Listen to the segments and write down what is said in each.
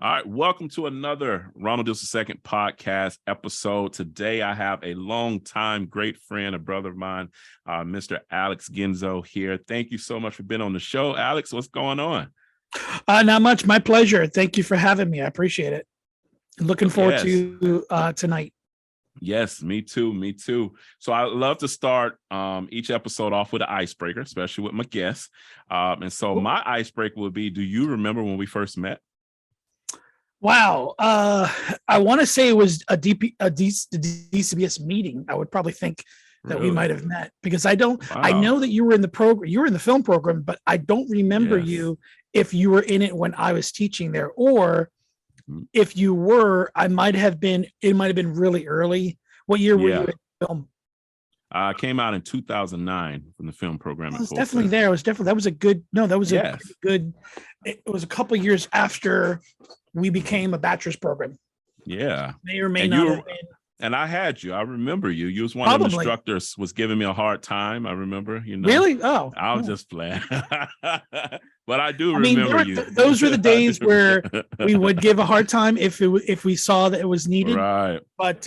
All right, welcome to another Ronald Dills II podcast episode. Today, I have a longtime great friend, a brother of mine, Mr. Alex Ginzo here. Thank you so much for being on the show. Alex, what's going on? Not much. My pleasure. Thank you for having me. I appreciate it. Looking forward to tonight. Yes, me too. Me too. So I love to start each episode off with an icebreaker, especially with my guests. And so my icebreaker would be, do you remember when we first met? Wow. I want to say it was a DCBS meeting. I would probably think that we might have met because I know that you were in the program, you were in the film program, but I don't remember you if you were in it when I was teaching there, or if you were, it might have been really early. What year were you in film? I came out in 2009 from the film program. I was definitely there. That was a good, it was a couple of years after we became a bachelor's program. Yeah. May or may not have been. And I had you. I remember you. You was one of the instructors was giving me a hard time. I remember, Really? Oh. I was just playing. But I do remember you. Those were the days where we would give a hard time if we saw that it was needed. Right. But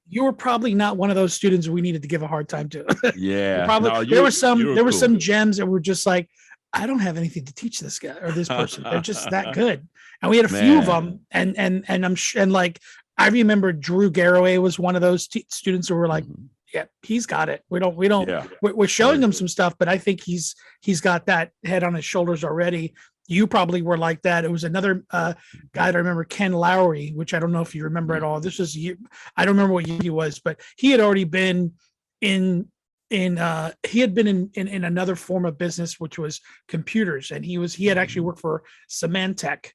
you were probably not one of those students we needed to give a hard time to. Yeah. There were some gems that were just like, I don't have anything to teach this guy or this person. They're just that good. And we had a few of them. And I'm sure, and like, I remember Drew Garraway was one of those students who were like, yeah, he's got it. We're showing him some stuff, but I think he's got that head on his shoulders already. You probably were like that. It was another guy that I remember, Ken Lowry, which I don't know if you remember at all. This was I don't remember what year he was, but he had already been in another form of business, which was computers, and he had actually worked for Symantec.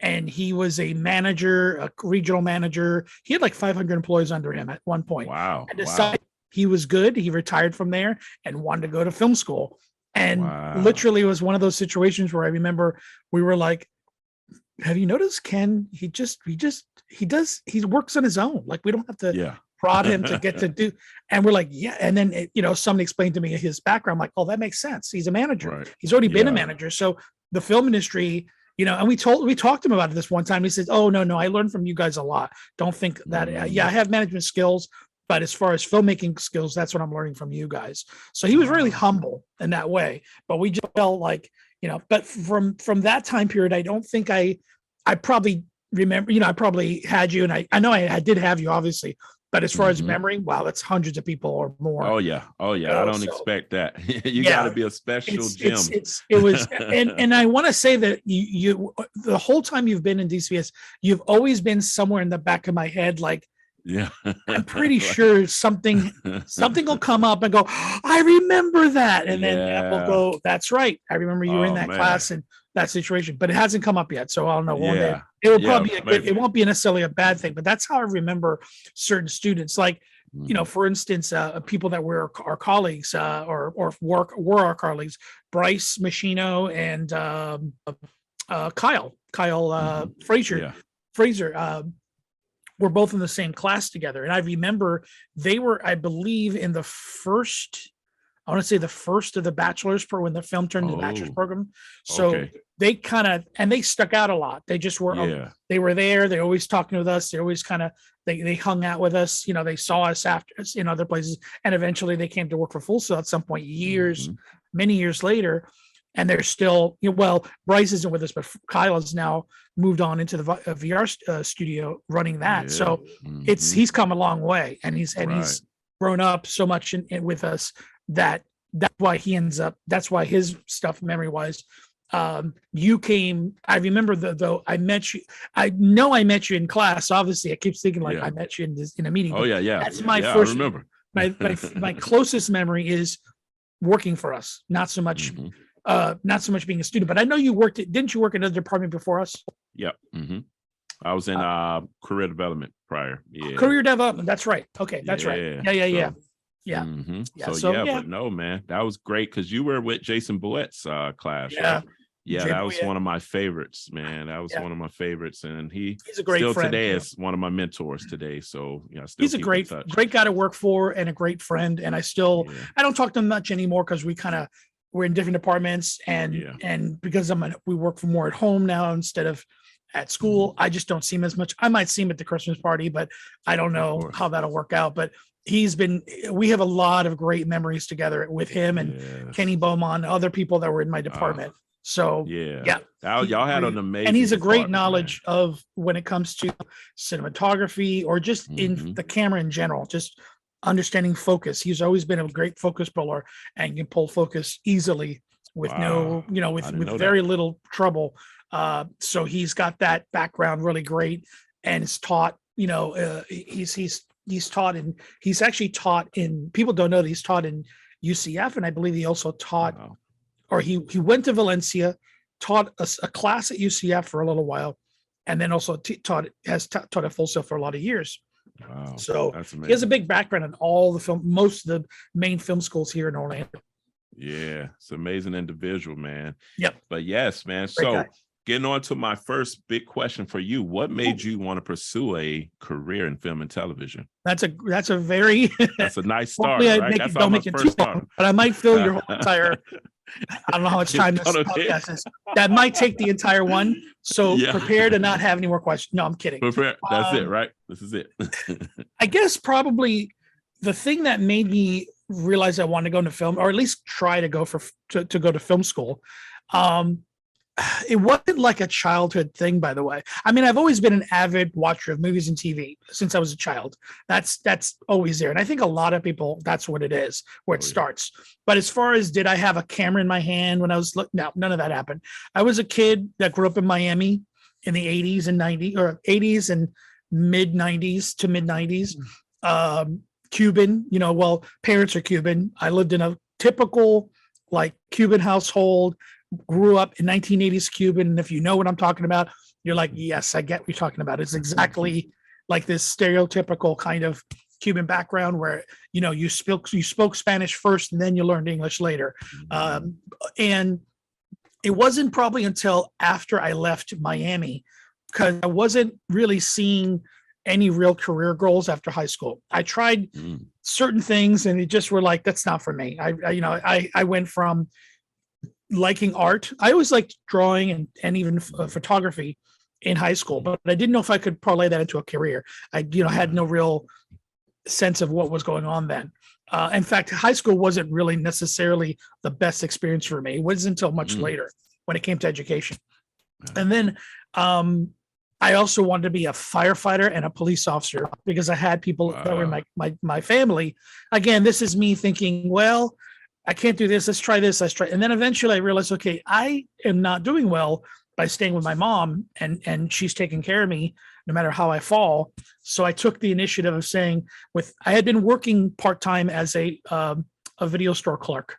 And he was a manager, a regional manager. He had like 500 employees under him at one point. Wow. And decided he was good. He retired from there and wanted to go to film school. And literally it was one of those situations where I remember we were like, have you noticed Ken? He works on his own. Like, we don't have to prod him to get to do. And we're like, yeah. And then, somebody explained to me his background. I'm like, oh, that makes sense. He's a manager. Right. He's already been a manager. So the film industry, and we talked to him about it this one time. He said, oh, no, I learned from you guys a lot. Don't think that, I have management skills, but as far as filmmaking skills, that's what I'm learning from you guys. So he was really humble in that way, but we just felt like, but from that time period, I don't think I probably remember, I probably had you, and I know I did have you, obviously. But as far as memory, wow, that's hundreds of people or more. Oh yeah. I don't expect that. You got to be a special gem. It was, and I want to say that you the whole time you've been in DCBS, you've always been somewhere in the back of my head, like, I'm pretty sure something will come up and go, I remember that, and then we'll go, that's right, I remember you were in that class and that situation, but it hasn't come up yet, so I don't know. One day it will probably be it won't be necessarily a bad thing, but that's how I remember certain students. Like, for instance, people that were our colleagues, or were our colleagues, Bryce Machino and Kyle Fraser. We're both in the same class together, and I remember they were, I believe, in the first. I want to say the first of the bachelor's program, when the film turned into the bachelor's program. So they kind of, and they stuck out a lot. They just were, they were there. They always talking with us. They always kind of, they hung out with us. They saw us after in other places. And eventually they came to work for Full Sail at some point, many years later. And they're still, Bryce isn't with us, but Kyle has now moved on into the VR studio running that. So he's come a long way, and he's grown up so much with us. That's why that's why his stuff, memory wise, you came. I remember though I met you. I know I met you in class. Obviously, I keep thinking like I met you in a meeting. Oh yeah. That's my first. I remember. My closest memory is working for us. Not so much being a student, but I know you didn't you work in another department before us? Yep. I was in career development prior. Career development. That's right. Okay. That's right. Yeah. Yeah. But no, man, that was great because you were with Jason Boett's class. Right? That was one of my favorites, man. That was one of my favorites, and he's a great friend. Today is one of my mentors today. So he's a great guy to work for and a great friend. And I don't talk to him much anymore because we're in different departments, and because we work from more at home now instead of at school. I just don't see him as much. I might see him at the Christmas party, but I don't know how that'll work out. But we have a lot of great memories together with him and Kenny Beaumont, other people that were in my department. So yeah, y'all had an amazing, and he's a great knowledge of when it comes to cinematography or just in the camera in general, just understanding focus. He's always been a great focus puller and can pull focus easily with with very little trouble. So he's got that background really great, and is taught, he's taught in, he's actually taught in, people don't know that he's taught in UCF. And I believe he also taught, or he went to Valencia, taught a class at UCF for a little while, and then also taught at Full Sail for a lot of years. Wow. So he has a big background in all the most of the main film schools here in Orlando. Yeah, it's an amazing individual, man. Yep. But yes, man. So getting on to my first big question for you, what made you want to pursue a career in film and television? That's a very that's a nice start, right? That's don't make it too long, but I might fill your whole entire I don't know how much time this podcast is. That might take the entire one. So prepare to not have any more questions. No, I'm kidding. Prepare. That's it, right? This is it. I guess probably the thing that made me realize I wanted to go into film, or at least try to go to go to film school. It wasn't like a childhood thing, by the way. I mean, I've always been an avid watcher of movies and TV since I was a child. That's always there. And I think a lot of people, that's what it is, where it starts. But as far as did I have a camera in my hand when I was no, none of that happened. I was a kid that grew up in Miami in the 80s and 90s, or 80s and mid 90s to mid 90s. Cuban, parents are Cuban. I lived in a typical like Cuban household. Grew up in 1980s Cuban, and if you know what I'm talking about, you're like, yes, I get what you're talking about. It's exactly like this stereotypical kind of Cuban background where you spoke Spanish first and then you learned English later. And it wasn't probably until after I left Miami, because I wasn't really seeing any real career goals after high school. I tried certain things and it just were like, that's not for me. I went from liking art. I always liked drawing and even photography in high school, but I didn't know if I could parlay that into a career. I had no real sense of what was going on then. In fact, high school wasn't really necessarily the best experience for me. It wasn't until much later when it came to education. And then I also wanted to be a firefighter and a police officer because I had people that were in my family. Again, this is me thinking, well, I can't do this. Let's try this. And then eventually I realized, okay, I am not doing well by staying with my mom, and she's taking care of me no matter how I fall. So I took the initiative of saying, I had been working part-time as a video store clerk.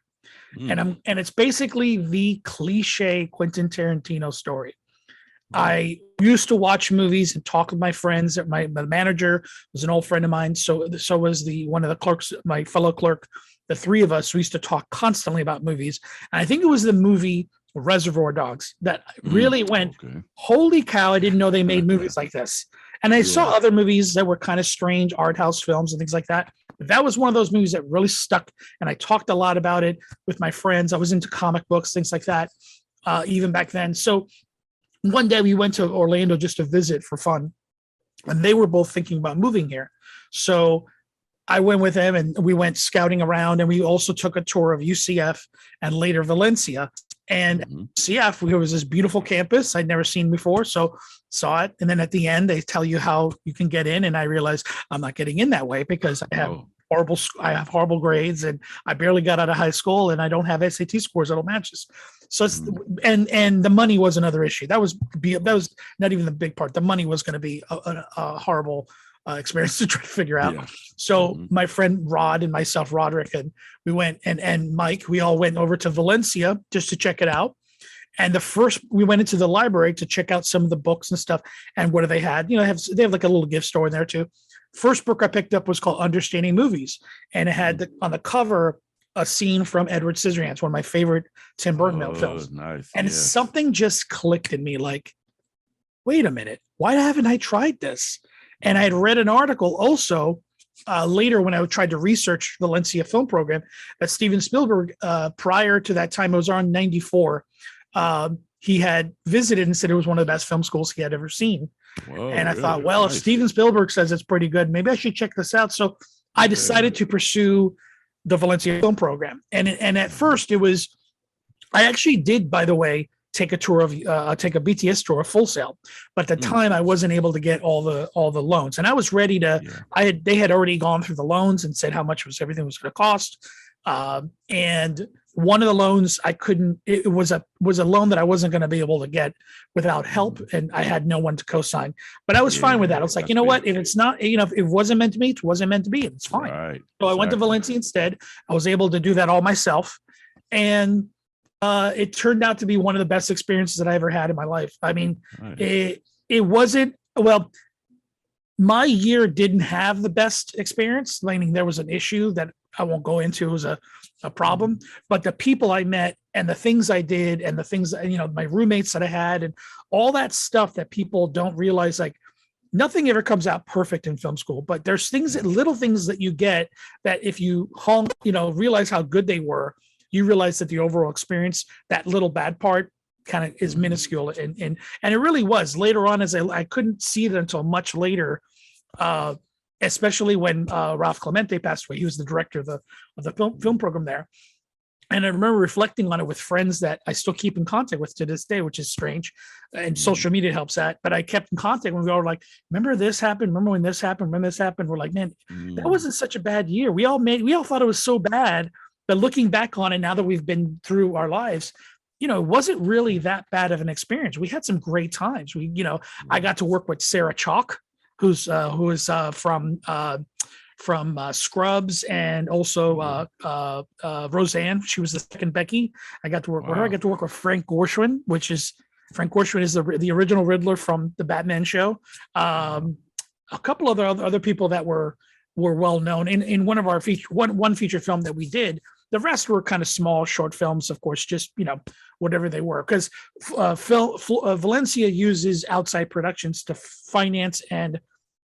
And it's basically the cliche Quentin Tarantino story. I used to watch movies and talk with my friends. My manager was an old friend of mine. So was one of the clerks, my fellow clerk. The three of us, we used to talk constantly about movies. And I think it was the movie Reservoir Dogs that really went, holy cow, I didn't know they made movies like this. And I saw other movies that were kind of strange art house films and things like that. But that was one of those movies that really stuck. And I talked a lot about it with my friends. I was into comic books, things like that, even back then. So one day we went to Orlando just to visit for fun. And they were both thinking about moving here. So I went with them and we went scouting around, and we also took a tour of UCF and later Valencia. And UCF, there was this beautiful campus I'd never seen before. So saw it. And then at the end, they tell you how you can get in. And I realized I'm not getting in that way because I have horrible grades and I barely got out of high school and I don't have SAT scores that'll match us. So it's, and the money was another issue. That was not even the big part. The money was going to be a horrible experience to try to figure out. So my friend Rod and myself, Roderick, and we went and Mike, we all went over to Valencia just to check it out. And we went into the library to check out some of the books and stuff. And what do they had? They have like a little gift store in there too. First book I picked up was called Understanding Movies. And it had on the cover a scene from Edward Scissorhands, one of my favorite Tim Burton films. Nice. And something just clicked in me like, wait a minute, why haven't I tried this? And I had read an article also later when I tried to research Valencia film program that Steven Spielberg, prior to that time, it was around 94. he had visited and said it was one of the best film schools he had ever seen. Whoa, and I really? thought, well, Nice. if Steven Spielberg says it's pretty good, maybe I should check this out. So I decided to pursue the Valencia film program. And at first it was, I actually did, by the way, take a BTS tour of Full Sail, but at the time I wasn't able to get all the loans, and I was ready to. They had already gone through the loans and said how much everything was going to cost, and one of the loans I couldn't. It was a loan that I wasn't going to be able to get without help, and I had no one to co-sign. But I was fine with that. I was like, you know what? If it's not, if it wasn't meant to be, it wasn't meant to be. It's fine. Right. So I went to Valencia instead. I was able to do that all myself, and it turned out to be one of the best experiences that I ever had in my life. I mean, it wasn't, well, my year didn't have the best experience. I mean, there was an issue that I won't go into. It was a problem, but the people I met and the things I did and the things, my roommates that I had and all that stuff that people don't realize, like nothing ever comes out perfect in film school, but there's things, little things that you get that if you realize how good they were, you realize that the overall experience, that little bad part kind of is minuscule. And it really was later on, as I couldn't see it until much later, especially when Ralph Clemente passed away. He was the director of the film program there. And I remember reflecting on it with friends that I still keep in contact with to this day, which is strange. And social media helps that. But I kept in contact when we were like, remember this happened? Remember when this happened? When this happened? We're like, man, that wasn't such a bad year. We all thought it was so bad. But looking back on it, now that we've been through our lives, it wasn't really that bad of an experience. We had some great times. I got to work with Sarah Chalk, who is from Scrubs, and also Roseanne. She was the second Becky. I got to work with her. I got to work with Frank Gorshin, Frank Gorshin is the original Riddler from the Batman show. A couple of other people that were well known in one of our one feature film that we did. The rest were kind of small short films, of course, just whatever they were, because Valencia uses outside productions to finance and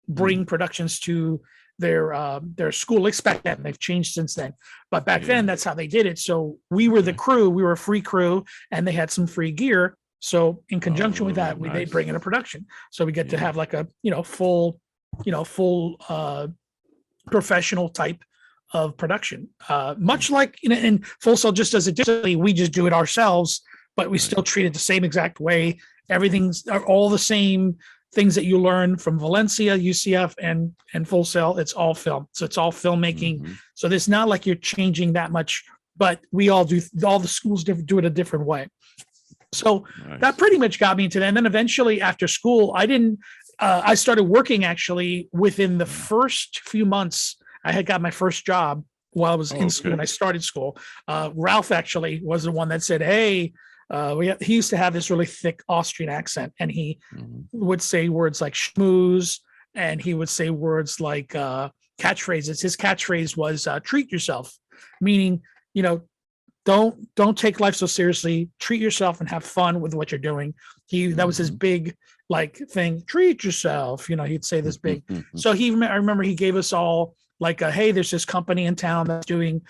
bring productions to their school. Expect that, and they've changed since then. But back then, that's how they did it. So we were the crew. We were a free crew, and they had some free gear. So in conjunction with that, they bring in a production. So we get to have like a full professional type of production, much like in Full Sail just does it differently. We just do it ourselves, but we still treat it the same exact way. Everything's all the same things that you learn from Valencia, UCF, and Full Sail. It's all film, so it's all filmmaking. So it's not like you're changing that much, but we all do. All the schools do it a different way. So that pretty much got me into that. And then eventually after school, I started working actually within the first few months. I had got my first job while I was in school when I started school. Ralph actually was the one that said, hey, he used to have this really thick Austrian accent, and he would say words like schmooze, and he would say words like catchphrases. His catchphrase was treat yourself, meaning, don't take life so seriously, treat yourself and have fun with what you're doing. That was his big thing, treat yourself, he'd say this big. So I remember he gave us all like, hey, there's this company in town that's doing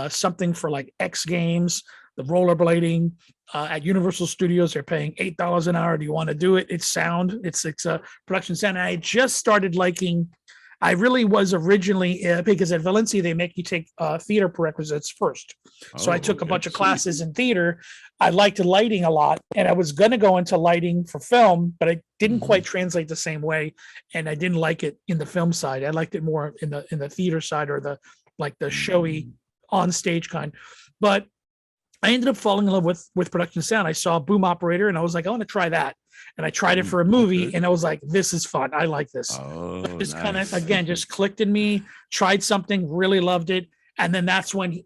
something for like X Games, the rollerblading at Universal Studios. They're paying $8 an hour. Do you want to do it? It's sound. It's a production sound. And I just started liking. I really was originally because at Valencia they make you take theater prerequisites first. So I took a bunch of classes in theater. I liked lighting a lot, and I was going to go into lighting for film, but I didn't quite translate the same way, and I didn't like it in the film side. I liked it more in the theater side, or the showy on stage kind. But I ended up falling in love with production sound. I saw Boom Operator, and I was like, I want to try that. And I tried it for a movie, and I was like, this is fun. I like this. Just kind of, again, just clicked in me, tried something, really loved it. And then that's when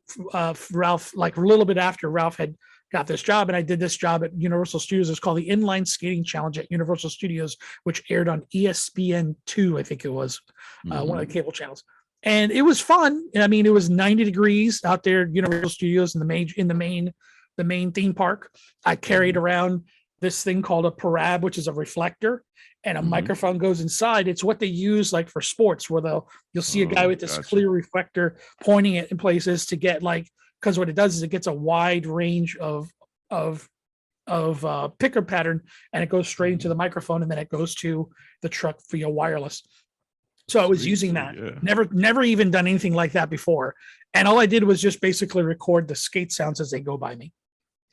Ralph, like a little bit after Ralph had got this job, and I did this job at Universal Studios. It's called the Inline Skating Challenge at Universal Studios, which aired on ESPN2, I think it was, one of the cable channels. And it was fun. I mean, it was 90 degrees out there at Universal Studios in the main theme park. I carried around this thing called a parab, which is a reflector, and a microphone goes inside. It's what they use like for sports, where you'll see a guy with this clear reflector pointing it in places to get because what it does is it gets a wide range of picker pattern, and it goes straight into the microphone, and then it goes to the truck via wireless. So I was using that. Never even done anything like that before. And all I did was just basically record the skate sounds as they go by me.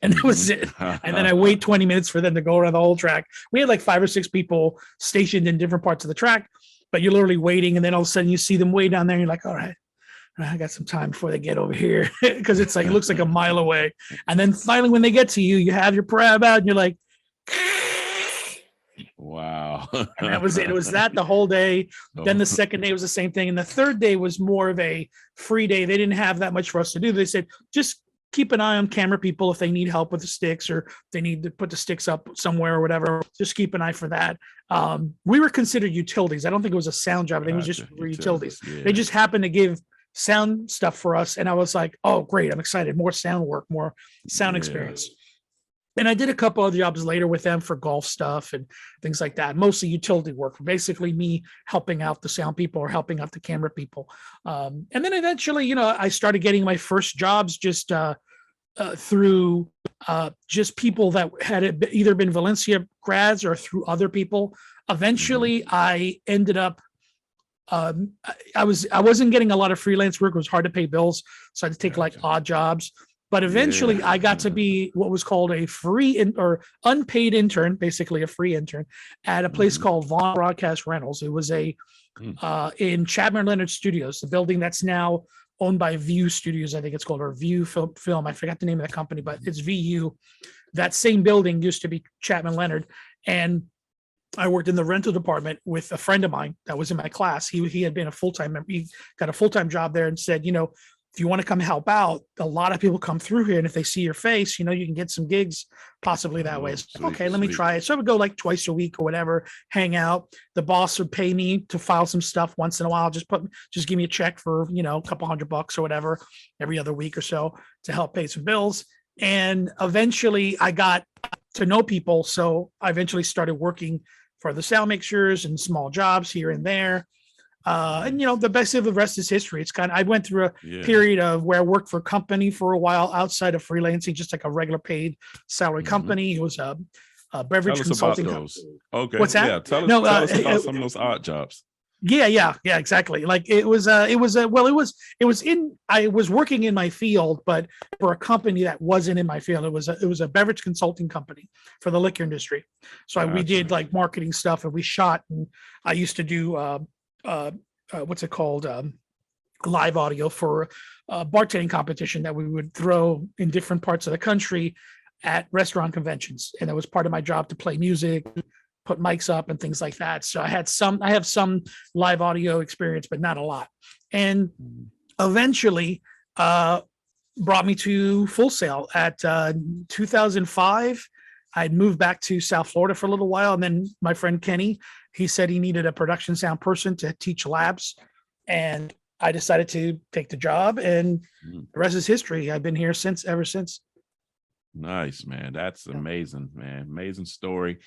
And that was it. And then I wait 20 minutes for them to go around the whole track. We had like 5 or 6 people stationed in different parts of the track, but you're literally waiting. And then all of a sudden you see them way down there. And you're like, all right, I got some time before they get over here. Because it's like, it looks like a mile away. And then finally, when they get to you, you have your prab out and you're like, wow. And that was it. It was that the whole day. Then the second day was the same thing. And the third day was more of a free day. They didn't have that much for us to do. They said, just keep an eye on camera people if they need help with the sticks or they need to put the sticks up somewhere or whatever. Just keep an eye for that. We were considered utilities. I don't think it was a sound job. I think it was just utilities. Yeah. They just happened to give sound stuff for us. And I was like, oh, great. I'm excited. More sound work, more sound experience. And I did a couple of jobs later with them for golf stuff and things like that. Mostly utility work, basically me helping out the sound people or helping out the camera people. And then eventually, I started getting my first jobs just through just people that had either been Valencia grads or through other people. Eventually, I ended up, I wasn't getting a lot of freelance work. It was hard to pay bills. So I had to take like odd jobs. But eventually I got to be what was called a free or unpaid intern, basically a free intern at a place called Vaughn Broadcast Rentals. It was in Chapman Leonard Studios, the building that's now owned by View Studios, I think it's called, or View Film. I forgot the name of the company, but it's VU. That same building used to be Chapman Leonard. And I worked in the rental department with a friend of mine that was in my class. He had been a full-time member. He got a full-time job there and said, if you want to come help out, a lot of people come through here. And if they see your face, you can get some gigs possibly that way. It's like, okay, let me try it. So I would go like twice a week or whatever, hang out. The boss would pay me to file some stuff once in a while. Just give me a check for, a couple $100 or whatever every other week or so to help pay some bills. And eventually I got to know people. So I eventually started working for the sound mixers and small jobs here and there. And the best of the rest is history. It's I went through a period of where I worked for a company for a while outside of freelancing, just like a regular paid salary company. It was a beverage consulting company. Okay. What's that? Yeah. Tell us about some of those odd jobs. Yeah, exactly. Like I was working in my field, but for a company that wasn't in my field. It was a beverage consulting company for the liquor industry. So we did like marketing stuff and we shot, and I used to do what's it called? Live audio for a bartending competition that we would throw in different parts of the country at restaurant conventions. And that was part of my job to play music, put mics up and things like that. So I have some live audio experience, but not a lot. And eventually brought me to Full Sail at 2005. I'd moved back to South Florida for a little while. And then my friend Kenny, he said he needed a production sound person to teach labs. And I decided to take the job, and the rest is history. I've been here ever since. Nice, man. That's amazing, man. Amazing story.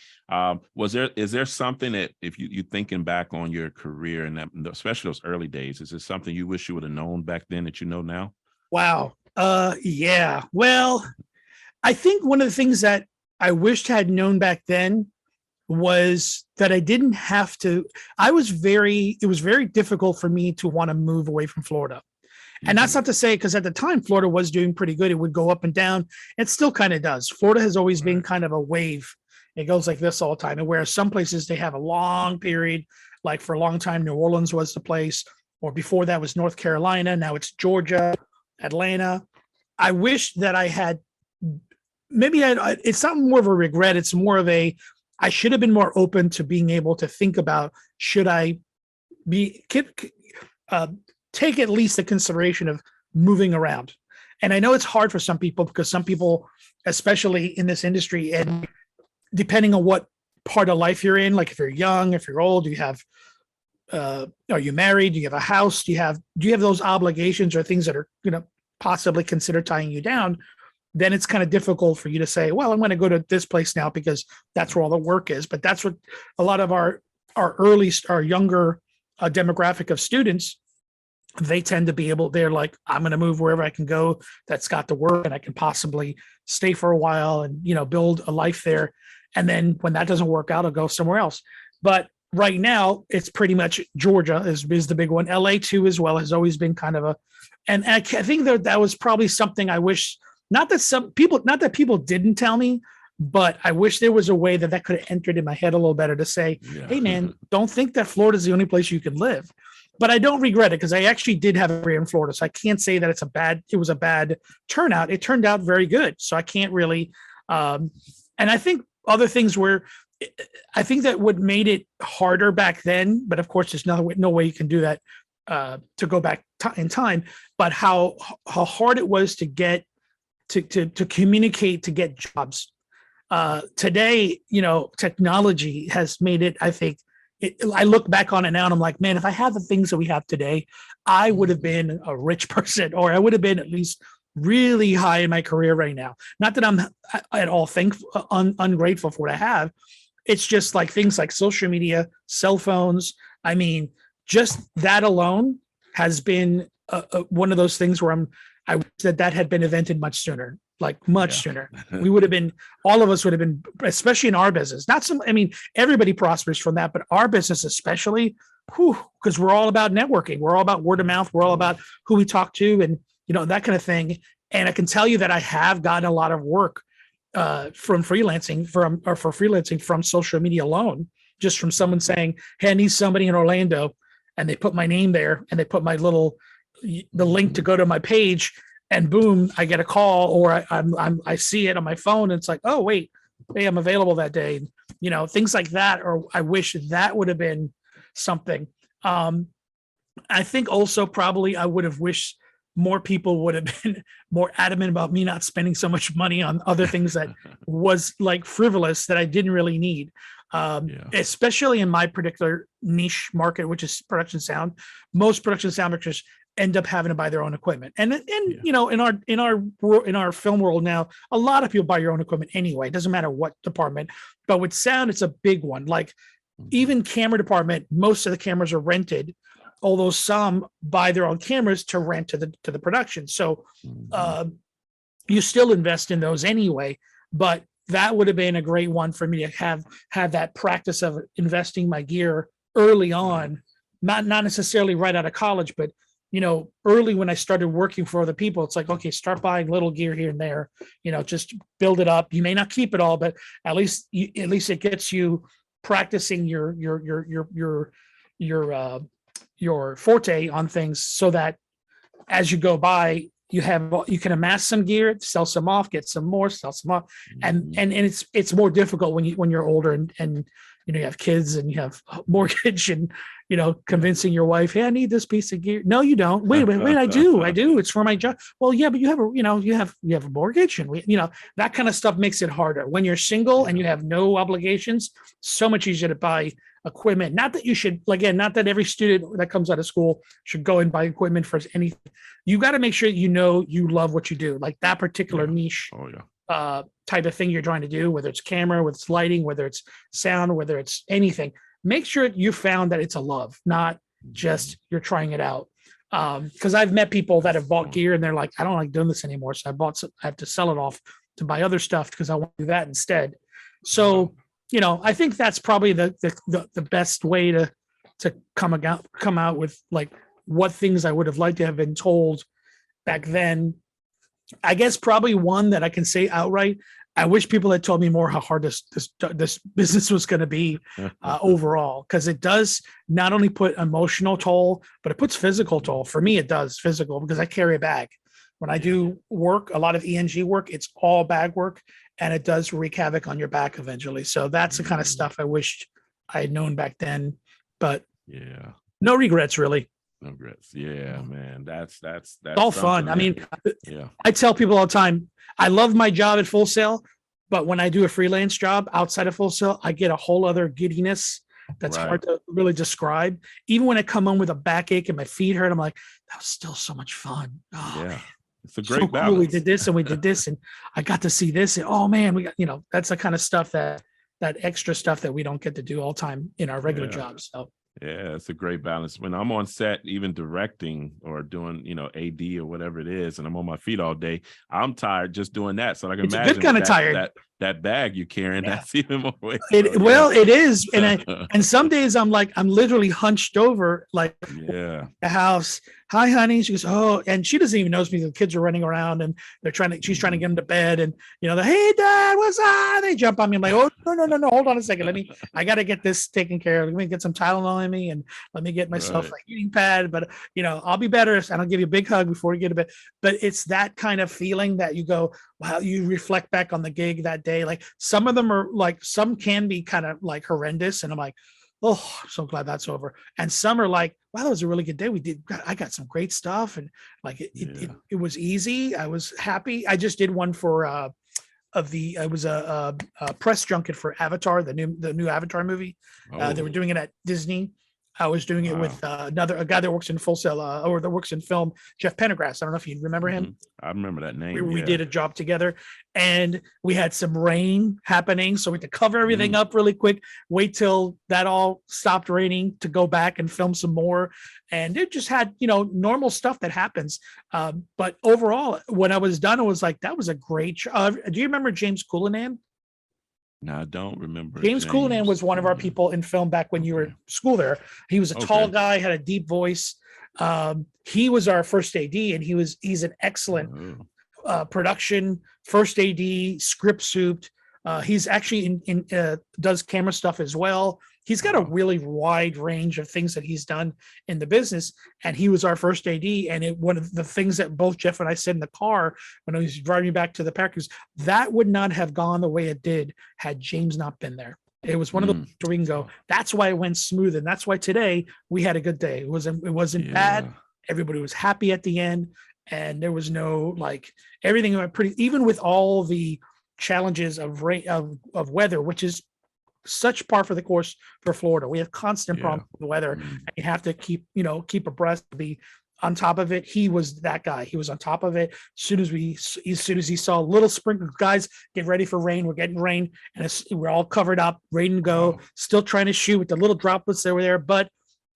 Is there something that, if you thinking back on your career and that, especially those early days, is there something you wish you would have known back then that you know now? Wow. Yeah. Well, I think one of the things that I wished I had known back then was that I didn't have to. It was very difficult for me to want to move away from Florida. And that's not to say, because at the time, Florida was doing pretty good. It would go up and down. It still kind of does. Florida has always been kind of a wave. It goes like this all the time. And whereas some places they have a long period, like for a long time, New Orleans was the place, or before that was North Carolina. Now it's Georgia, Atlanta. I wish that I had, it's not more of a regret. It's more of I should have been more open to being able to think about, should I take at least the consideration of moving around. And I know it's hard for some people, because some people, especially in this industry, and depending on what part of life you're in, like if you're young, if you're old, are you married? Do you have a house? Do you have those obligations or things that are, possibly consider tying you down? Then it's kind of difficult for you to say, well, I'm going to go to this place now because that's where all the work is. But that's what a lot of our younger demographic of students they tend to be able, they're like, I'm going to move wherever I can go that's got the work and I can possibly stay for a while and, build a life there. And then when that doesn't work out, I'll go somewhere else. But right now it's pretty much Georgia is the big one. LA too, as well, has always been kind of and I think that was probably something I wish, not that people didn't tell me, but I wish there was a way that could have entered in my head a little better to say, hey man, don't think that Florida is the only place you can live. But I don't regret it because I actually did have a career in Florida. So I can't say that it was a bad turnout. It turned out very good. So I can't really, and I think other things I think that what made it harder back then, but of course there's no way you can do that to go back in time, but how hard it was to get to communicate, to get jobs. Today, technology has made it, I think, I look back on it now and I'm like, man, if I had the things that we have today, I would have been a rich person, or I would have been at least really high in my career right now. Not that I'm at all ungrateful for what I have. It's just like things like social media, cell phones. I mean, just that alone has been one of those things where I wish that had been invented much sooner. Like much sooner. We would have been, all of us would have been, especially in our business. Everybody prospers from that, but our business especially, because we're all about networking. We're all about word of mouth. We're all about who we talk to and, that kind of thing. And I can tell you that I have gotten a lot of work from freelancing from social media alone, just from someone saying, hey, I need somebody in Orlando. And they put my name there and they put the link to go to my page. And boom, I get a call, or I see it on my phone. And it's like, oh wait, hey, I'm available that day. Things like that. Or I wish that would have been something. I think also probably I would have wished more people would have been more adamant about me not spending so much money on other things that was like frivolous that I didn't really need. Especially in my particular niche market, which is production sound. Most production sound makers end up having to buy their own equipment. And in our film world now, a lot of people buy your own equipment anyway. It doesn't matter what department, but with sound, it's a big one. Like even camera department, most of the cameras are rented, although some buy their own cameras to rent to the production. So you still invest in those anyway, but that would have been a great one for me to have that practice of investing my gear early on, not necessarily right out of college, but early when I started working for other people. It's like, okay, start buying little gear here and there, just build it up. You may not keep it all, but at least it gets you practicing your forte on things, so that as you go by, you can amass some gear, sell some off, get some more, sell some off. And it's more difficult when you're older and you have kids and you have a mortgage and, convincing your wife, hey, I need this piece of gear. No, you don't. Wait, I do. It's for my job. Well, yeah, but you have a mortgage and that kind of stuff makes it harder. When you're single and you have no obligations, so much easier to buy equipment. Not that you should, again, not that every student that comes out of school should go and buy equipment for anything. You got to make sure you love what you do, like that particular niche type of thing you're trying to do, whether it's camera, whether it's lighting, whether it's sound, whether it's anything. Make sure you found that it's a love, not just you're trying it out. Because I've met people that have bought gear and they're like, I don't like doing this anymore. So I have to sell it off to buy other stuff because I want to do that instead. So, I think that's probably the best way to come out with like what things I would have liked to have been told back then. I guess probably one that I can say outright, I wish people had told me more how hard this business was going to be overall, because it does not only put emotional toll, but it puts physical toll. For me, it does physical because I carry a bag. When I do work, a lot of ENG work, it's all bag work, and it does wreak havoc on your back eventually. So that's the kind of stuff I wished I had known back then, but no regrets really. No regrets. Yeah, man. That's all fun. I mean, I tell people all the time, I love my job at Full Sail, but when I do a freelance job outside of Full Sail, I get a whole other giddiness that's hard to really describe. Even when I come home with a backache and my feet hurt, I'm like, that was still so much fun. Oh, man. It's a great balance. Cool. We did this and we did this and I got to see this. And oh man, we got, that's the kind of stuff that extra stuff that we don't get to do all the time in our regular jobs. So Yeah, it's a great balance. When I'm on set, even directing or doing, AD or whatever it is, and I'm on my feet all day, I'm tired just doing that. So I can It's a imagine good kind of tired. that bag you're carrying, Yeah. that's even more weight. Well, it is. And some days I'm literally hunched over, like, yeah, the house. Hi, honey. She goes, oh, and she doesn't even notice me. The kids are running around and she's trying to get them to bed. And, hey, Dad, what's up? They jump on me. I'm like, oh, no. Hold on a second. I got to get this taken care of. Let me get some Tylenol in me and let me get myself a heating pad. But, I'll be better. And I'll give you a big hug before you get to bed. But it's that kind of feeling that you go, wow, you reflect back on the gig that day. Like some of them are like, some can be kind of like horrendous. And I'm like, oh, I'm so glad that's over. And some are like, wow, that was a really good day. I got some great stuff. And like, it was easy. I was happy. I just did one for, it was a press junket for Avatar, the new Avatar movie. They were doing it at Disney. I was doing it with a guy that works in Full Sail, or that works in film, Jeff Pendergrass. I don't know if you remember him. I remember that name. We did a job together, and we had some rain happening, so we had to cover everything up really quick, wait till that all stopped raining to go back and film some more. And it just had, normal stuff that happens. But overall, when I was done, it was like, that was a great show. Do you remember James Cullinan? No, I don't remember. James Cullinan was one of our people in film back when you were in school there. He was a tall guy, had a deep voice. He was our first AD, and he's an excellent production, first AD, script souped. He's actually does camera stuff as well. He's got a really wide range of things that he's done in the business, and he was our first AD. And one of the things that both Jeff and I said in the car when I was driving back to the Packers, that would not have gone the way it did had James not been there. It was one of those where we can go, that's why it went smooth, and that's why today we had a good day. It wasn't bad. Everybody was happy at the end, and there was no everything went pretty, even with all the challenges of rain, of weather, which is such par for the course for Florida. We have constant problems with the weather, and you have to keep abreast, be on top of it. He was that guy. He was on top of it. As soon as he saw a little sprinkle, guys, get ready for rain. We're getting rain, and we're all covered up, ready to go. Still trying to shoot with the little droplets that were there, but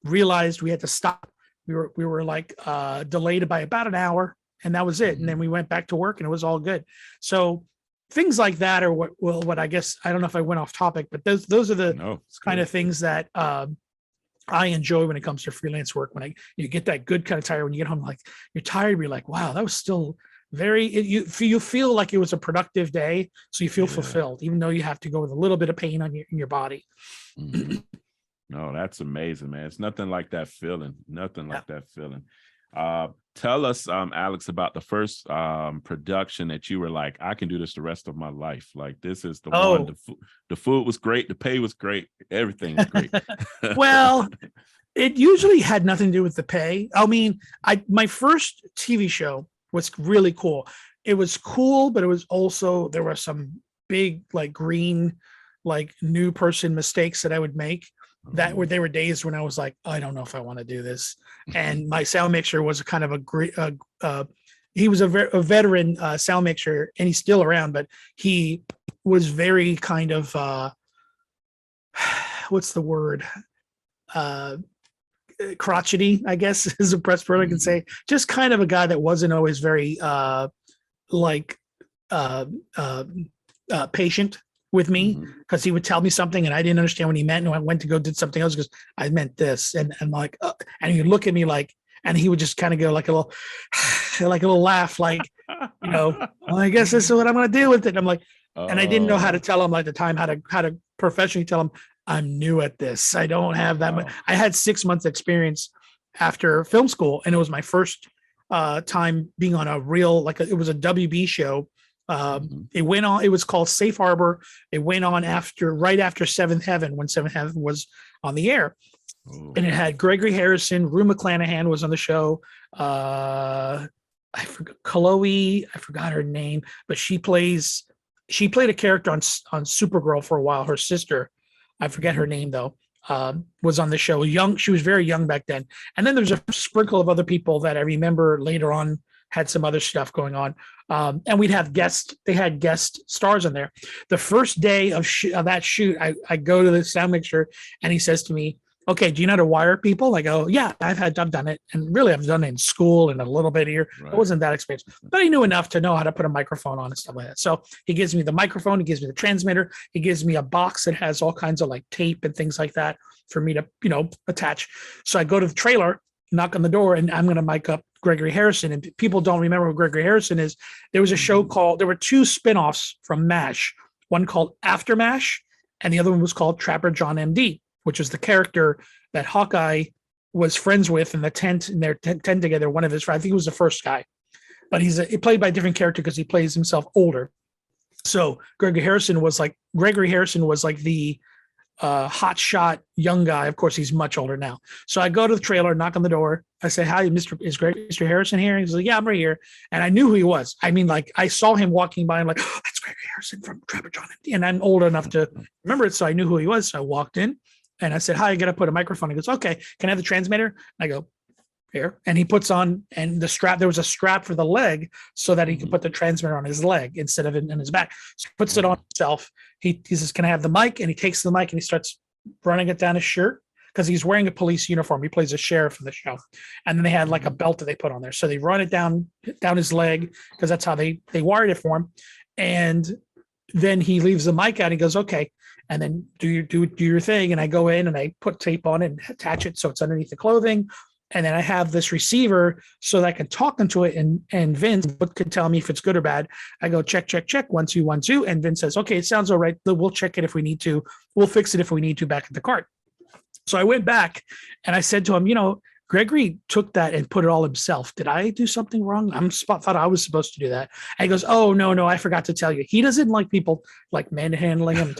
realized we had to stop. We were delayed by about an hour, and that was it. And then we went back to work, and it was all good. So things like that are what I guess, I don't know if I went off topic, but those are the kind of things that I enjoy when it comes to freelance work. When you get that good kind of tired, when you get home, like you're tired, you're like, wow, that was still you feel like it was a productive day. So you feel fulfilled, even though you have to go with a little bit of pain in your body. No, that's amazing, man. It's nothing like that feeling. Nothing like that feeling. Tell us, Alex, about the first production that you were like, I can do this the rest of my life. Like, this is the one. The food was great. The pay was great. Everything was great. Well, it usually had nothing to do with the pay. I mean, my first TV show was really cool. It was cool, but it was also, there were some big, green, new person mistakes that I would make. There were days when I was like, I don't know if I want to do this. And my sound mixer was kind of he was a veteran sound mixer, and he's still around, but he was very kind of, what's the word? Crotchety, I guess, is a press person can say. Just kind of a guy that wasn't always very patient with me, because he would tell me something and I didn't understand what he meant, and I went to go did something else because I meant this, and I'm like, and he'd look at me and he would just kind of go like a little laugh, well, I guess this is what I'm going to deal with it. And I'm like, and I didn't know how to tell him at the time, how to professionally tell him, I'm new at this. I don't have that much. I had 6 months experience after film school, and it was my first time being on a real, it was a WB show. It went on, it was called Safe Harbor. It went on right after Seventh Heaven, when Seventh Heaven was on the air. And it had Gregory Harrison, Rue McClanahan was on the show. I forgot Chloe, I forgot her name, but she played a character on Supergirl for a while. Her sister, I forget her name though, was on the show. She was very young back then. And then there's a sprinkle of other people that I remember later on had some other stuff going on. And we'd have they had guest stars on there. The first day of that shoot, I go to the sound mixer, and he says to me, okay, do you know how to wire people? I go, yeah, I've done it. And really I've done it in school and a little bit here. Right. It wasn't that expensive, but I knew enough to know how to put a microphone on and stuff like that. So he gives me the microphone, he gives me the transmitter, he gives me a box that has all kinds of like tape and things like that for me to, attach. So I go to the trailer, knock on the door, and I'm going to mic up Gregory Harrison. And people don't remember who Gregory Harrison is. There was a show called, there were two spinoffs from MASH, one called After MASH, and the other one was called Trapper John MD, which is the character that Hawkeye was friends with in the tent, in their tent together. One of his friends, I think he was the first guy, but he played by a different character because he plays himself older. So Gregory Harrison was like the hot shot young guy. Of course, he's much older now. So I go to the trailer, knock on the door. I say, "Hi, Mr. Harrison here?" He's like, "Yeah, I'm right here." And I knew who he was. I mean, like I saw him walking by. I'm like, "Oh, that's Gregory Harrison from Trapper John MD." And I'm old enough to remember it, so I knew who he was. So I walked in and I said, "Hi, I got to put a microphone." He goes, "Okay, can I have the transmitter?" I go, "Here." And he puts on, and there was a strap for the leg so that he could put the transmitter on his leg instead of in his back. So he puts it on himself. He says, "Can I have the mic?" And he takes the mic and he starts running it down his shirt because he's wearing a police uniform. He plays a sheriff in the show. And then they had like a belt that they put on there. So they run it down his leg because that's how they wired it for him. And then he leaves the mic out. He goes, "Okay." And then do your thing. And I go in and I put tape on it and attach it so it's underneath the clothing. And then I have this receiver so that I can talk into it, and Vince could tell me if it's good or bad. I go, check, 1 2 1 2, and Vince says, "Okay, it sounds all right. We'll check it if we need to. We'll fix it if we need to back at the cart." So I went back and I said to him, Gregory took that and put it all himself. Did I do something wrong? Thought I was supposed to do that. And he goes, "Oh, no, I forgot to tell you. He doesn't like people like manhandling him,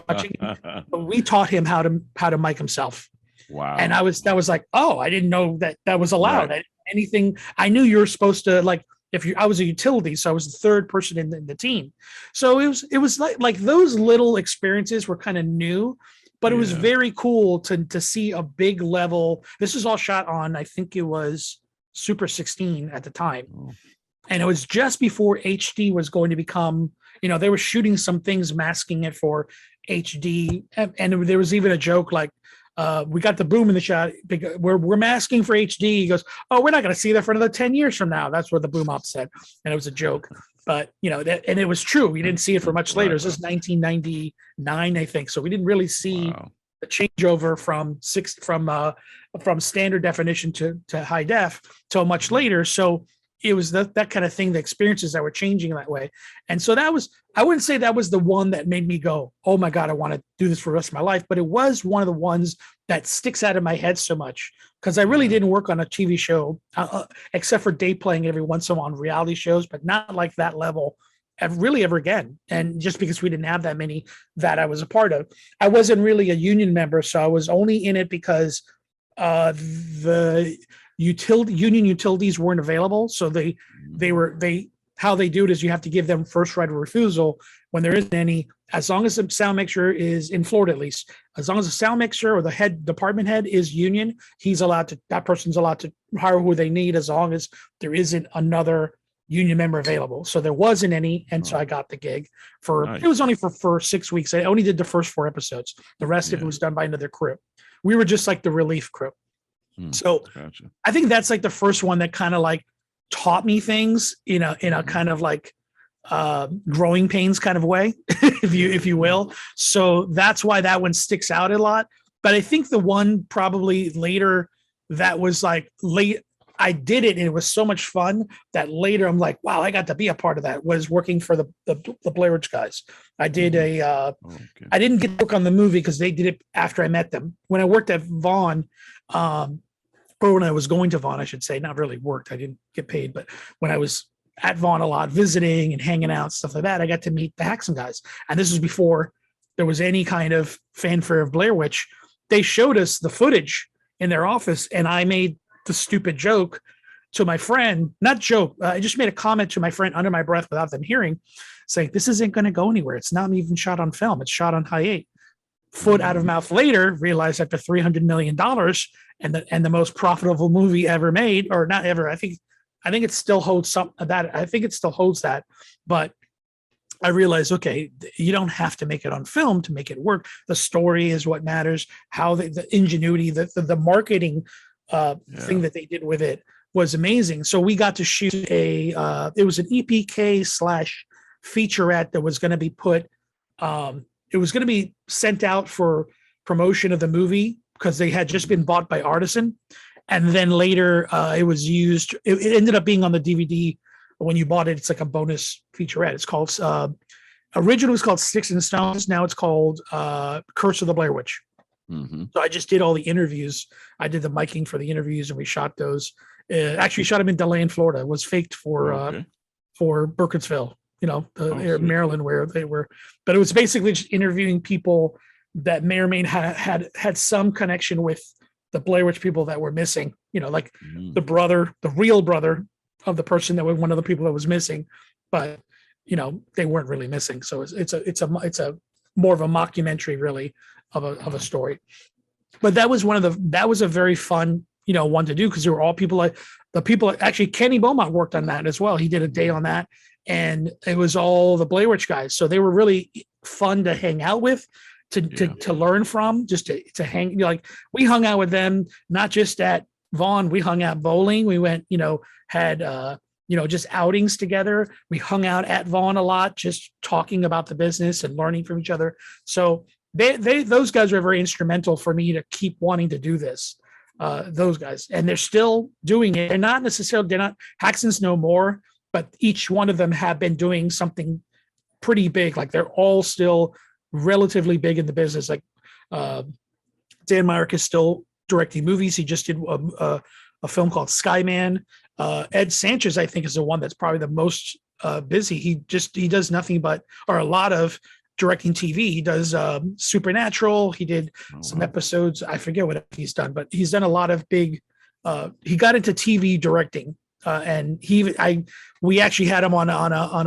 touching him. But we taught him how to mic himself." Wow. And that was like, oh, I didn't know that was allowed. Right. Anything I knew you were supposed to, like, I was a utility, so I was the third person in the team. So it was like those little experiences were kind of new, but it was very cool to see a big level. This is all shot on, I think it was Super 16 at the time. Oh. And it was just before HD was going to become, they were shooting some things, masking it for HD. And there was even a joke like, we got the boom in the shot. We're masking for HD. He goes, "Oh, we're not going to see that for another 10 years from now." That's what the boom op said. And it was a joke, but and it was true. We didn't see it for much later. This is 1999, I think. So we didn't really see the changeover from standard definition to high def till much later. So it was that kind of thing, the experiences that were changing that way. And so I wouldn't say that was the one that made me go, "Oh my God, I want to do this for the rest of my life." But it was one of the ones that sticks out of my head so much because I really didn't work on a TV show except for day playing every once in a while on reality shows, but not like that level ever again. And just because we didn't have that many that I was a part of, I wasn't really a union member. So I was only in it because the union utilities weren't available. So how they do it is you have to give them first right of refusal when there isn't any, as long as the sound mixer is in Florida, at least, as long as the sound mixer or the department head is union, that person's allowed to hire who they need as long as there isn't another union member available. So there wasn't any. And so I got the gig it was only for 6 weeks. I only did the first 4 episodes. The rest of it was done by another crew. We were just like the relief crew. So gotcha. I think that's like the first one that kind of like taught me things in a kind of like growing pains kind of way, if you will. So that's why that one sticks out a lot. But I think the one probably later that was like I did it and it was so much fun that later I'm like, wow, I got to be a part of that, was working for the Blair Witch guys. I did I didn't get to work on the movie because they did it after I met them. When I worked at Vaughn, or when I was going to Vaughn, I should say, not really worked. I didn't get paid, but when I was at Vaughn a lot, visiting and hanging out, stuff like that, I got to meet the Haxon guys. And this was before there was any kind of fanfare of Blair Witch. They showed us the footage in their office, and I made the stupid joke to my friend, not joke. I just made a comment to my friend under my breath without them hearing, saying, "This isn't going to go anywhere. It's not even shot on film. It's shot on high 8. Foot out of mouth later, realized after $300 million and the most profitable movie ever made, or not ever. I think it still holds some of that. I think it still holds that, but I realized, okay, you don't have to make it on film to make it work. The story is what matters. How the ingenuity, the marketing thing that they did with it was amazing. So we got to shoot it was an EPK / featurette that was going to be put, it was going to be sent out for promotion of the movie because they had just been bought by Artisan. And then later it was used, it ended up being on the DVD. When you bought it, it's like a bonus featurette. It's called, originally it was called Sticks and Stones. Now it's called Curse of the Blair Witch. So I just did all the interviews. I did the miking for the interviews and we shot those. Actually shot them in DeLand, Florida. It was faked for Burkittsville, Maryland, where they were. But it was basically just interviewing people that may or may not had some connection with the Blair Witch people that were missing, like the real brother of the person that was one of the people that was missing, but they weren't really missing. So it's a more of a mockumentary really of a story. But that was a very fun, one to do because there were all people actually Kenny Beaumont worked on that as well. He did a day on that and it was all the Blair Witch guys. So they were really fun to hang out with, to learn from, just to hang, we hung out with them, not just at Vaughn, we hung out bowling. We went, had just outings together. We hung out at Vaughn a lot, just talking about the business and learning from each other. So those guys were very instrumental for me to keep wanting to do this. Those guys, and they're still doing it. They're not Haxton's no more, but each one of them have been doing something pretty big. Like they're all still relatively big in the business. Like Dan Myrick is still directing movies. He just did a film called Skyman. Ed Sanchez, I think, is the one that's probably the most busy. He does nothing but, or a lot of directing TV. He does Supernatural. He did some episodes. I forget what he's done, but he's done a lot of big. He got into TV directing, and we actually had him on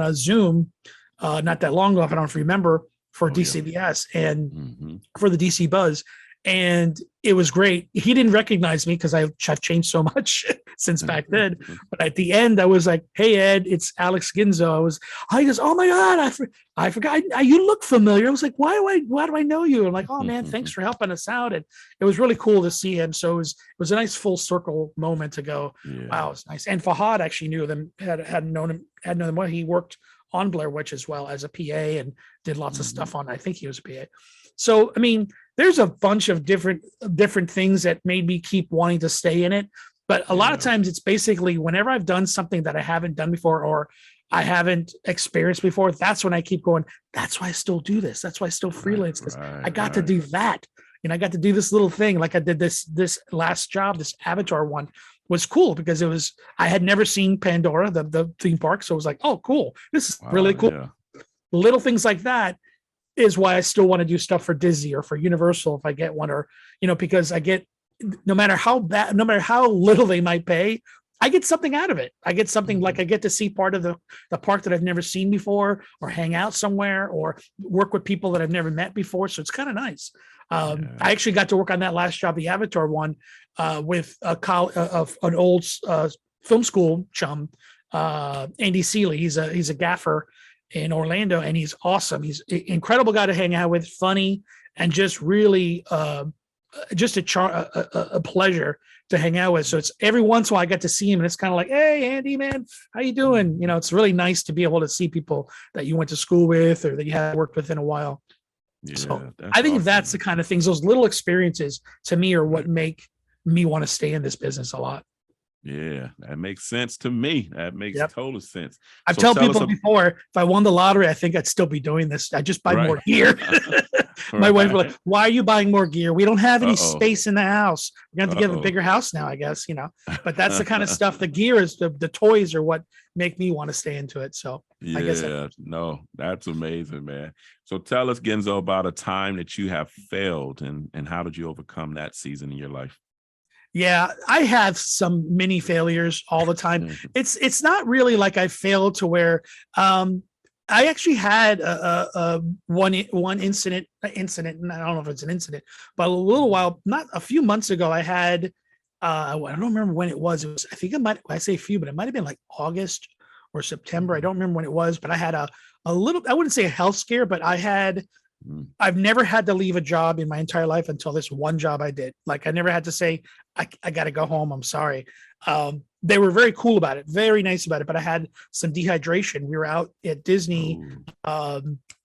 a Zoom not that long ago. If I don't remember, for DCBS and for the DC Buzz. And it was great. He didn't recognize me because I've changed so much since back then. But at the end, I was like, "Hey, Ed, it's Alex Ginzo." He goes, "Oh my God, I forgot. You look familiar." I was like, "Why do I know you?" I'm like, "Oh man, thanks for helping us out." And it was really cool to see him. So it was a nice full circle moment to go, "Wow, it's nice." And Fahad actually knew them, had known him well. He worked on Blair Witch as well as a PA and did lots of stuff on. I think he was a PA. So I mean, there's a bunch of different things that made me keep wanting to stay in it. But a lot of times it's basically whenever I've done something that I haven't done before or I haven't experienced before, that's when I keep going, that's why I still do this. That's why I still freelance, because I got to do that. I got to do this little thing. Like I did this last job, this Avatar one was cool because I had never seen Pandora, the theme park. So it was like, oh, cool. This is really cool. Yeah. Little things like that is why I still want to do stuff for Disney or for Universal if I get one, or because I get, no matter how little they might pay, I get something out of it. I get something like I get to see part of the park that I've never seen before, or hang out somewhere, or work with people that I've never met before. So it's kind of nice. I actually got to work on that last job, the Avatar one, with an old film school chum, Andy Seeley. He's a gaffer in Orlando, and he's awesome. He's an incredible guy to hang out with, funny, and just really just a pleasure to hang out with. So it's every once in a while I get to see him, and it's kind of like, hey, Andy, man, how you doing? It's really nice to be able to see people that you went to school with or that you have worked with in a while. Yeah, so I think that's the kind of things, those little experiences to me are what make me want to stay in this business a lot. Yeah, that makes sense to me. That makes total sense. I've told people before, if I won the lottery, I think I'd still be doing this. I just buy more gear. My wife was like, "Why are you buying more gear? We don't have any space in the house. We're going to have to get a bigger house now, I guess." But that's the kind of stuff. The gear is the toys are what make me want to stay into it. So I guess no, that's amazing, man. So tell us, Ginzo, about a time that you have failed, and how did you overcome that season in your life? Yeah, I have some mini failures all the time. It's not really like I failed to where I actually had one incident, and I don't know if it's an incident, but a little while, not a few months ago, I had I don't remember when it was. It was, I think I say a few, but it might have been like August or September. I don't remember when it was, but I had a a little, I wouldn't say a health scare, but I've never had to leave a job in my entire life until this one job I did. Like I never had to say, I got to go home. I'm sorry. They were very cool about it, very nice about it, but I had some dehydration. We were out at Disney.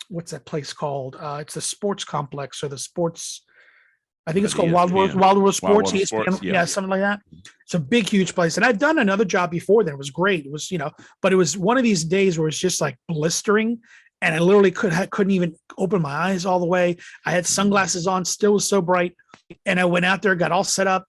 What's that place called? It's the sports complex or the sports. I think it's called Wild World Sports. Wild World Sports, yeah, something like that. It's a big, huge place. And I've done another job before that. It was great. It was, but it was one of these days where it's just like blistering. And I literally couldn't even open my eyes all the way. I had sunglasses on, still was so bright. And I went out there, got all set up.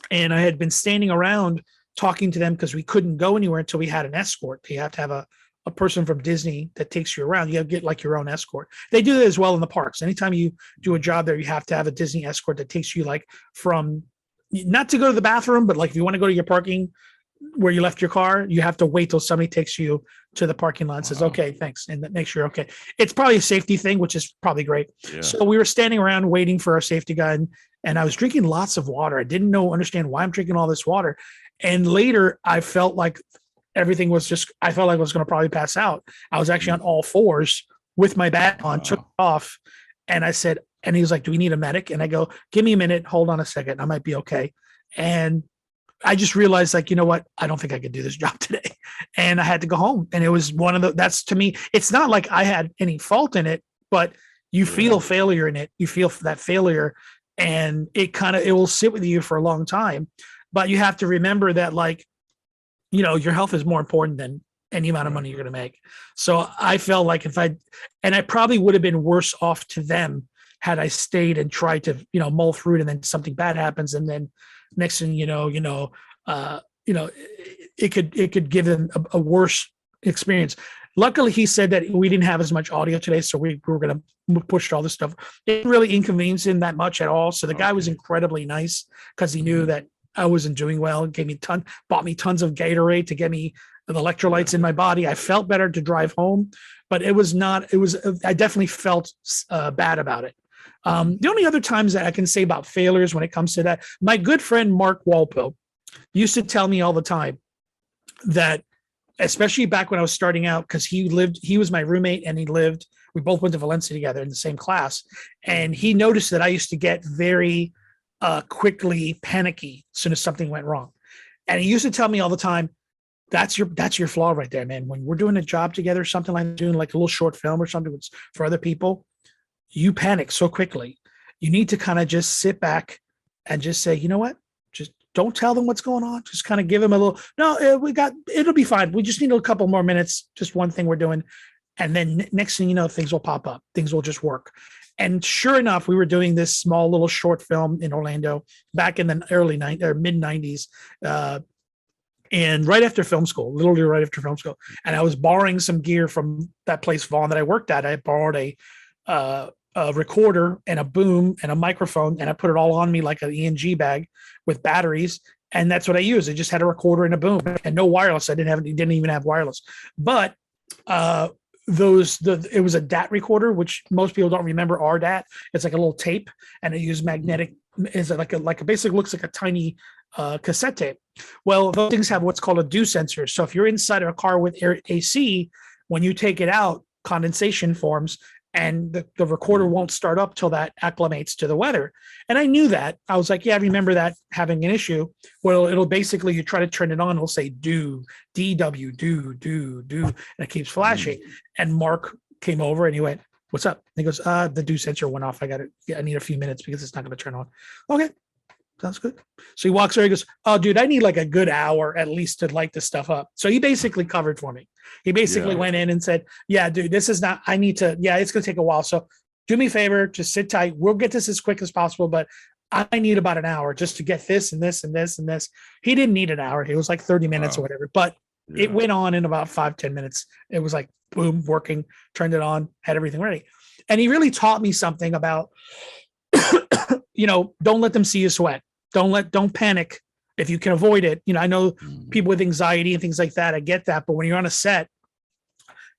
And I had been standing around talking to them because we couldn't go anywhere until we had an escort. You have to have a person from Disney that takes you around. You have to get like your own escort. They do that as well in the parks. Anytime you do a job there, you have to have a Disney escort that takes you like from, not to go to the bathroom, but like if you want to go to your parking where you left your car, you have to wait till somebody takes you to the parking lot and says, okay, thanks. And that makes sure, okay. It's probably a safety thing, which is probably great. Yeah. So we were standing around waiting for our safety guy, and I was drinking lots of water. I didn't understand why I'm drinking all this water. And later I felt like everything was just, I felt like I was going to probably pass out. I was actually on all fours with my bag on, took it off. And I said, and he was like, do we need a medic? And I go, give me a minute. Hold on a second. I might be okay. And I just realized, like, you know what? I don't think I could do this job today. And I had to go home. And it was one of that's to me, it's not like I had any fault in it, but you feel failure in it. You feel that failure, and it will sit with you for a long time. But you have to remember that, like, your health is more important than any amount of money you're going to make. So I felt like and I probably would have been worse off to them had I stayed and tried to, mull through it, and then something bad happens. And then next thing it could give them a worse experience. Luckily, he said that we didn't have as much audio today, so we were going to push all this stuff. It didn't really inconvenience him that much at all. So the guy was incredibly nice because he knew that I wasn't doing well. Bought me tons of Gatorade to get me the electrolytes in my body. I felt better to drive home, but I definitely felt bad about it. The only other times that I can say about failures when it comes to that, my good friend Mark Walpo used to tell me all the time that, especially back when I was starting out, because he was my roommate and we both went to Valencia together in the same class. And he noticed that I used to get very quickly panicky as soon as something went wrong. And he used to tell me all the time, that's your flaw right there, man. When we're doing a job together, something like doing like a little short film or something for other people, you panic so quickly. You need to kind of just sit back and just say, you know what? Just don't tell them what's going on. Just kind of give them a little, it'll be fine. We just need a couple more minutes, just one thing we're doing. And then next thing you know, things will pop up. Things will just work. And sure enough, we were doing this small little short film in Orlando back in the mid 90s. And right after film school, literally right after film school. And I was borrowing some gear from that place, Vaughn, that I worked at. I borrowed a recorder and a boom and a microphone, and I put it all on me like an ENG bag with batteries. And that's what I used. I just had a recorder and a boom and no wireless. Didn't even have wireless, but it was a DAT recorder, which most people don't remember our DAT. It's like a little tape, and it used magnetic. It's like a basically looks like a tiny cassette tape. Well, those things have what's called a dew sensor. So if you're inside of a car with AC, when you take it out, condensation forms, and the recorder won't start up till that acclimates to the weather. And I knew that. I was like, yeah, I remember that having an issue. Well, it'll basically, you try to turn it on, it'll say do, DW, do, and it keeps flashing. And Mark came over and he went, what's up? And he goes, the dew sensor went off. I need a few minutes because it's not going to turn on. Okay. Sounds good. So he walks over, he goes, oh, dude, I need like a good hour at least to light this stuff up. So he basically covered for me. He basically went in and said, yeah, dude, it's going to take a while. So do me a favor, just sit tight. We'll get this as quick as possible, but I need about an hour just to get this and this and this and this. He didn't need an hour. It was like 30 minutes or whatever, but it went on in about 5-10 minutes. It was like, boom, working, turned it on, had everything ready. And he really taught me something about, don't let them see you sweat. Don't panic if you can avoid it. I know people with anxiety and things like that. I get that. But when you're on a set,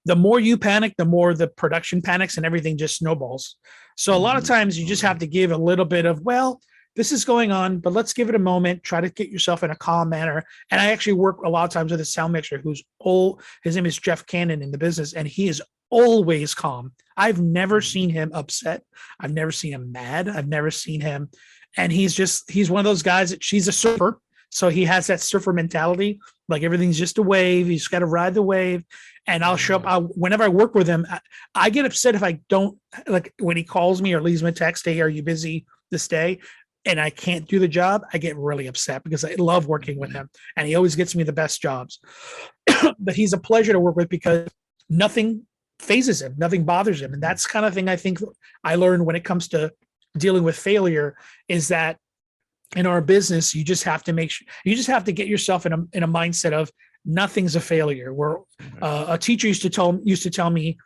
the more you panic, the more the production panics and everything just snowballs. So a lot of times you just have to give a little bit of, well, this is going on, but let's give it a moment. Try to get yourself in a calm manner. And I actually work a lot of times with a sound mixer who's old. His name is Jeff Cannon in the business, and he is always calm. I've never seen him upset. I've never seen him mad. I've never seen him. And he's one of those guys that she's a surfer. So he has that surfer mentality. Like everything's just a wave. He's got to ride the wave. And I'll show up. Whenever I work with him, I get upset if I don't, like when he calls me or leaves me a text, hey, are you busy this day? And I can't do the job. I get really upset because I love working with him. And he always gets me the best jobs. But he's a pleasure to work with because nothing phases him, nothing bothers him. And that's kind of thing I think I learned when it comes to dealing with failure is that in our business, you just have to you just have to get yourself in a mindset of nothing's a failure. Where a teacher used to tell me,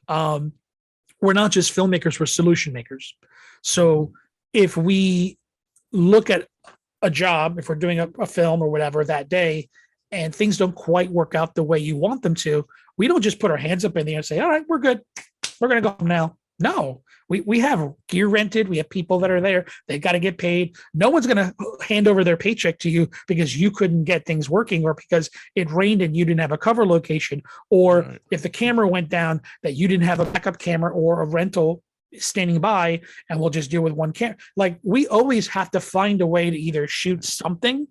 we're not just filmmakers, we're solution makers. So if we look at a job, if we're doing a film or whatever that day, and things don't quite work out the way you want them to, we don't just put our hands up in the air and say, all right, we're good. We're going to go home now. No, we have gear rented. We have people that are there. They got to get paid. No one's going to hand over their paycheck to you because you couldn't get things working or because it rained and you didn't have a cover location. Or if the camera went down, that you didn't have a backup camera or a rental standing by, and we'll just deal with one camera. Like we always have to find a way to either shoot something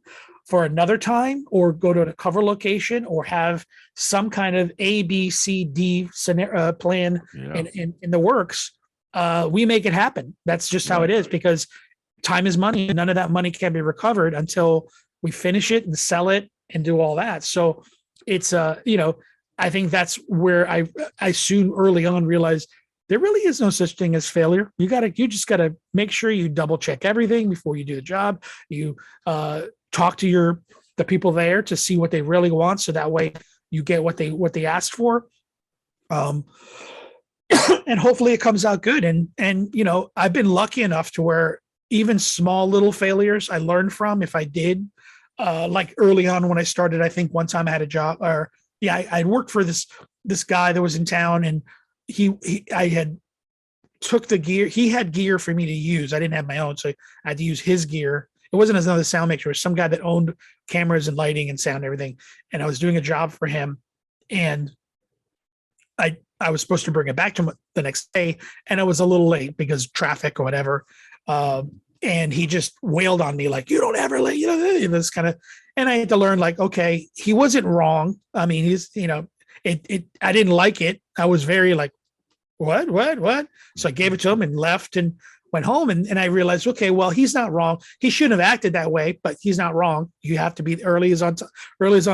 for another time or go to a cover location or have some kind of A, B, C, D scenario plan in the works. We make it happen. That's just how it is because time is money. None of that money can be recovered until we finish it and sell it and do all that. So it's, I think that's where I soon early on realized there really is no such thing as failure. You just gotta make sure you double check everything before you do the job. You, talk to the people there to see what they really want. So that way you get what they asked for. And hopefully it comes out good. And, I've been lucky enough to where even small little failures I learned from if I did, like early on when I started, I think one time I had a job I worked for this guy that was in town and I had took the gear. He had gear for me to use. I didn't have my own. So I had to use his gear. It wasn't another sound mixer. It was some guy that owned cameras and lighting and sound and everything. And I was doing a job for him. And I was supposed to bring it back to him the next day. And I was a little late because traffic or whatever. And he just wailed on me like, you don't ever late, this kind of, and I had to learn like, okay, he wasn't wrong. I mean, he's, I didn't like it. I was very like, what? So I gave it to him and left and went home. And I realized, okay, well, he's not wrong. He shouldn't have acted that way, but he's not wrong. You have to be early is on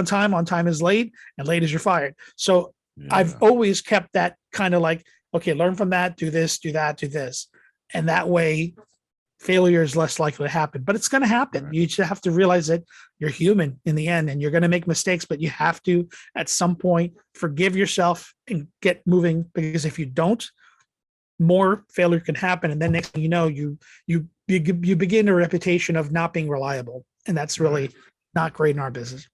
time is late, and late is you're fired. So I've always kept that kind of like, okay, learn from that, do this, do that, do this. And that way failure is less likely to happen, but it's going to happen. Right. You just have to realize that you're human in the end and you're going to make mistakes, but you have to, at some point, forgive yourself and get moving, because if you don't, more failure can happen. And then next thing you know, you begin a reputation of not being reliable. And that's really not great in our business.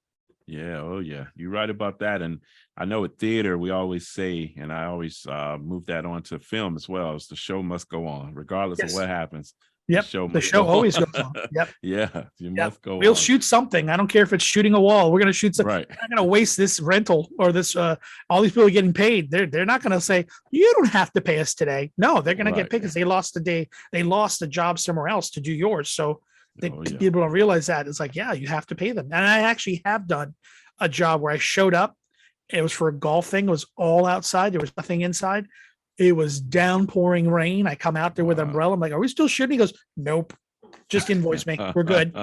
Yeah. Oh yeah. You're right about that. And I know at theater, we always say, and I always move that on to film as well, is the show must go on regardless of what happens. Yep. The show always goes on. Yep. Yeah. You must go We'll on. shoot something. I don't care if it's shooting a wall. We're going to shoot something. Right. We're not going to waste this rental or this, all these people getting paid. They're not going to say, you don't have to pay us today. No, they're going to get paid because they lost a day. They lost a job somewhere else to do yours. So people don't realize that. It's like, yeah, you have to pay them. And I actually have done a job where I showed up. It was for a golf thing. It was all outside. There was nothing inside. It was downpouring rain. I come out there with an umbrella. I'm like, are we still shooting? He goes, nope. Just invoice me. We're good.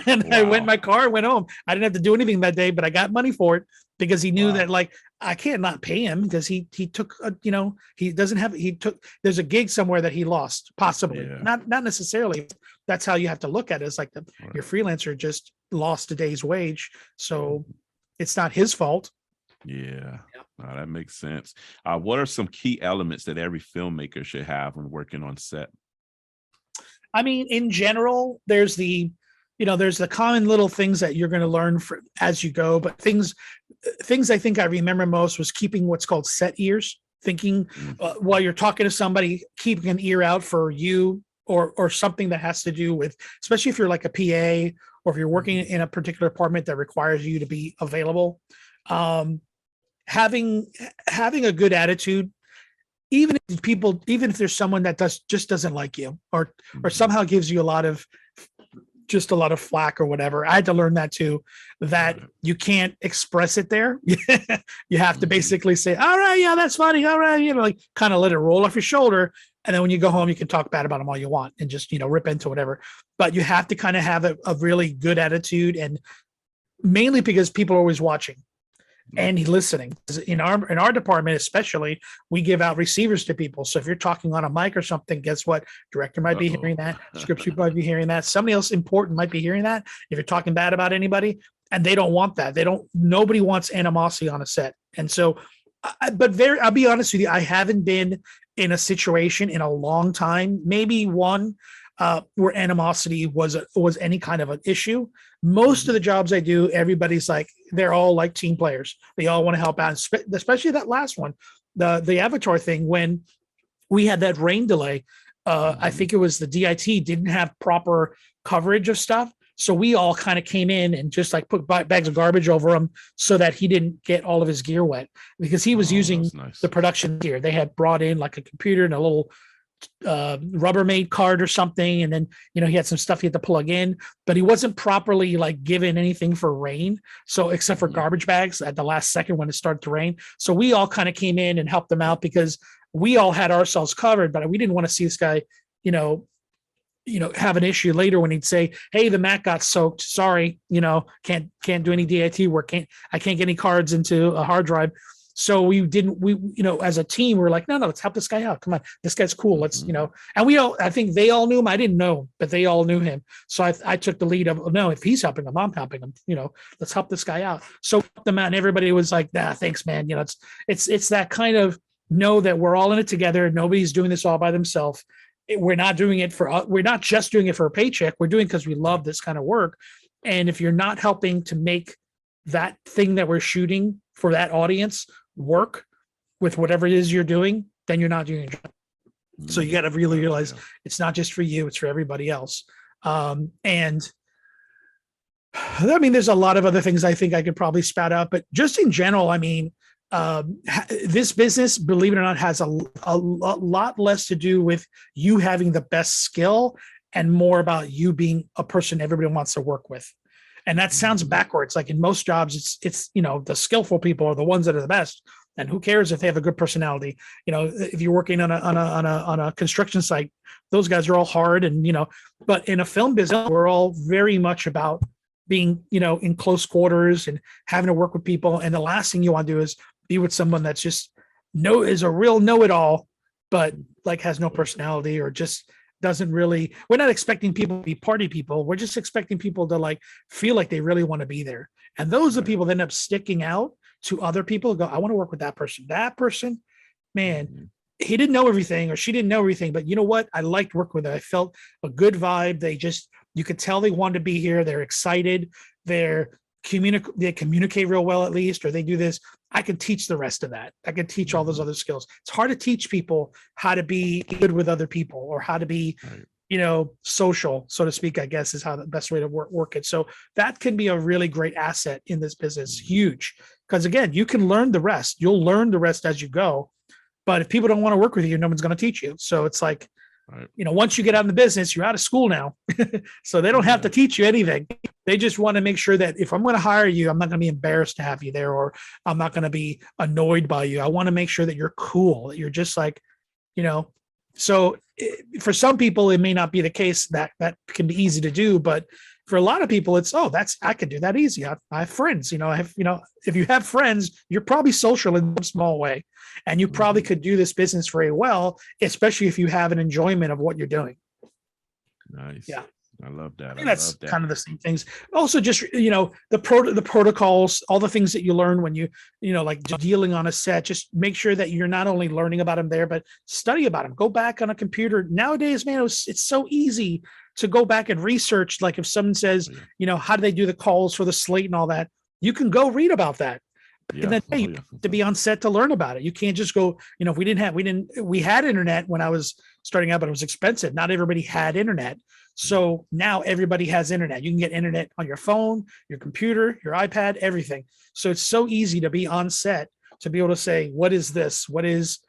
And I went in my car and went home. I didn't have to do anything that day, but I got money for it because he knew that like I can't not pay him because he took there's a gig somewhere that he lost, possibly. Not necessarily. That's how you have to look at it. It's like your freelancer just lost a day's wage. So it's not his fault. Yeah. That makes sense. What are some key elements that every filmmaker should have when working on set? I mean, in general, there's the common little things that you're going to learn as you go, but things I think I remember most was keeping what's called set ears, thinking while you're talking to somebody, keeping an ear out for you or something that has to do with, especially if you're like a PA or if you're working in a particular department that requires you to be available. Having a good attitude, even if there's someone that just doesn't like you, or somehow gives you a lot of flack or whatever. I had to learn that too, that you can't express it there. You have to basically say, all right, yeah, that's funny. All right. Like kind of let it roll off your shoulder. And then when you go home, you can talk bad about them all you want and just, rip into whatever. But you have to kind of have a really good attitude, and mainly because people are always watching and listening. In our department, especially, we give out receivers to people. So if you're talking on a mic or something, guess what? Director might be hearing that. Script super might be hearing that. Somebody else important might be hearing that. If you're talking bad about anybody, and they don't want that. Nobody wants animosity on a set. And so, I'll be honest with you, I haven't been in a situation in a long time, maybe one, where animosity was any kind of an issue. Most of the jobs I do, everybody's like, they're all like team players. They all want to help out, especially that last one, the Avatar thing, when we had that rain delay. I think it was the DIT didn't have proper coverage of stuff. So we all kind of came in and just like put bags of garbage over him so that he didn't get all of his gear wet, because he was using the production gear. They had brought in like a computer and a little Rubbermaid card or something, and then he had some stuff he had to plug in, but he wasn't properly like given anything for rain, so except for garbage bags at the last second when it started to rain. So we all kind of came in and helped them out, because we all had ourselves covered, but we didn't want to see this guy have an issue later when he'd say, hey, the Mac got soaked, sorry, can't do any DIT work, I can't get any cards into a hard drive. So we as a team, we're like, no, let's help this guy out. Come on, this guy's cool. Let's, and I think they all knew him. I didn't know him, but they all knew him. So I took the lead of, no, if he's helping him, I'm helping him, let's help this guy out. So help them out. And everybody was like, nah, thanks, man. It's that kind of know that we're all in it together. Nobody's doing this all by themselves. We're not just doing it for a paycheck. We're doing it because we love this kind of work. And if you're not helping to make that thing that we're shooting for that audience work with whatever it is you're doing, then you're not doing your job. So you got to really realize it's not just for you, it's for everybody else. And I mean, there's a lot of other things I think I could probably spout out, but just in general, I mean, this business, believe it or not, has a lot less to do with you having the best skill and more about you being a person everybody wants to work with. And that sounds backwards. Like in most jobs, it's the skillful people are the ones that are the best. And who cares if they have a good personality? If you're working on a construction site, those guys are all hard but in a film business, we're all very much about being, in close quarters and having to work with people. And the last thing you want to do is be with someone that's just is a real know-it-all, but like has no personality or just doesn't really. We're not expecting people to be party people. We're just expecting people to like feel like they really want to be there. And those are the people that end up sticking out to other people who go, I want to work with that person. That person, man, he didn't know everything or she didn't know everything, but you know what? I liked working with them. I felt a good vibe. You could tell they wanted to be here. They're excited. They communicate real well, at least, or they do this. I can teach the rest of that. I can teach all those other skills. It's hard to teach people how to be good with other people or how to be, social, so to speak, I guess is how the best way to work it. So that can be a really great asset in this business. Huge. Because again, you can learn the rest. You'll learn the rest as you go. But if people don't want to work with you, no one's going to teach you. So it's like, once you get out in the business, you're out of school now. So they don't have to teach you anything. They just want to make sure that if I'm going to hire you, I'm not going to be embarrassed to have you there, or I'm not going to be annoyed by you. I want to make sure that you're cool, that you're just like, so for some people, it may not be the case. That can be easy to do, but for a lot of people, it's, I could do that easy. I have friends, if you have friends, you're probably social in some small way, and you probably could do this business very well, especially if you have an enjoyment of what you're doing. Nice. Yeah. I love that. I think that's kind of the same things. Also, just the protocols, all the things that you learn when you like dealing on a set. Just make sure that you're not only learning about them there, but study about them. Go back on a computer nowadays, man. It's so easy to go back and research. Like if someone says, how do they do the calls for the slate and all that, you can go read about that. And then you have to be on set to learn about it. You can't just go, if we had internet when I was starting out, but it was expensive. Not everybody had internet. So now everybody has internet. You can get internet on your phone, your computer, your iPad, everything. So it's so easy to be on set to be able to say, what is this? What is,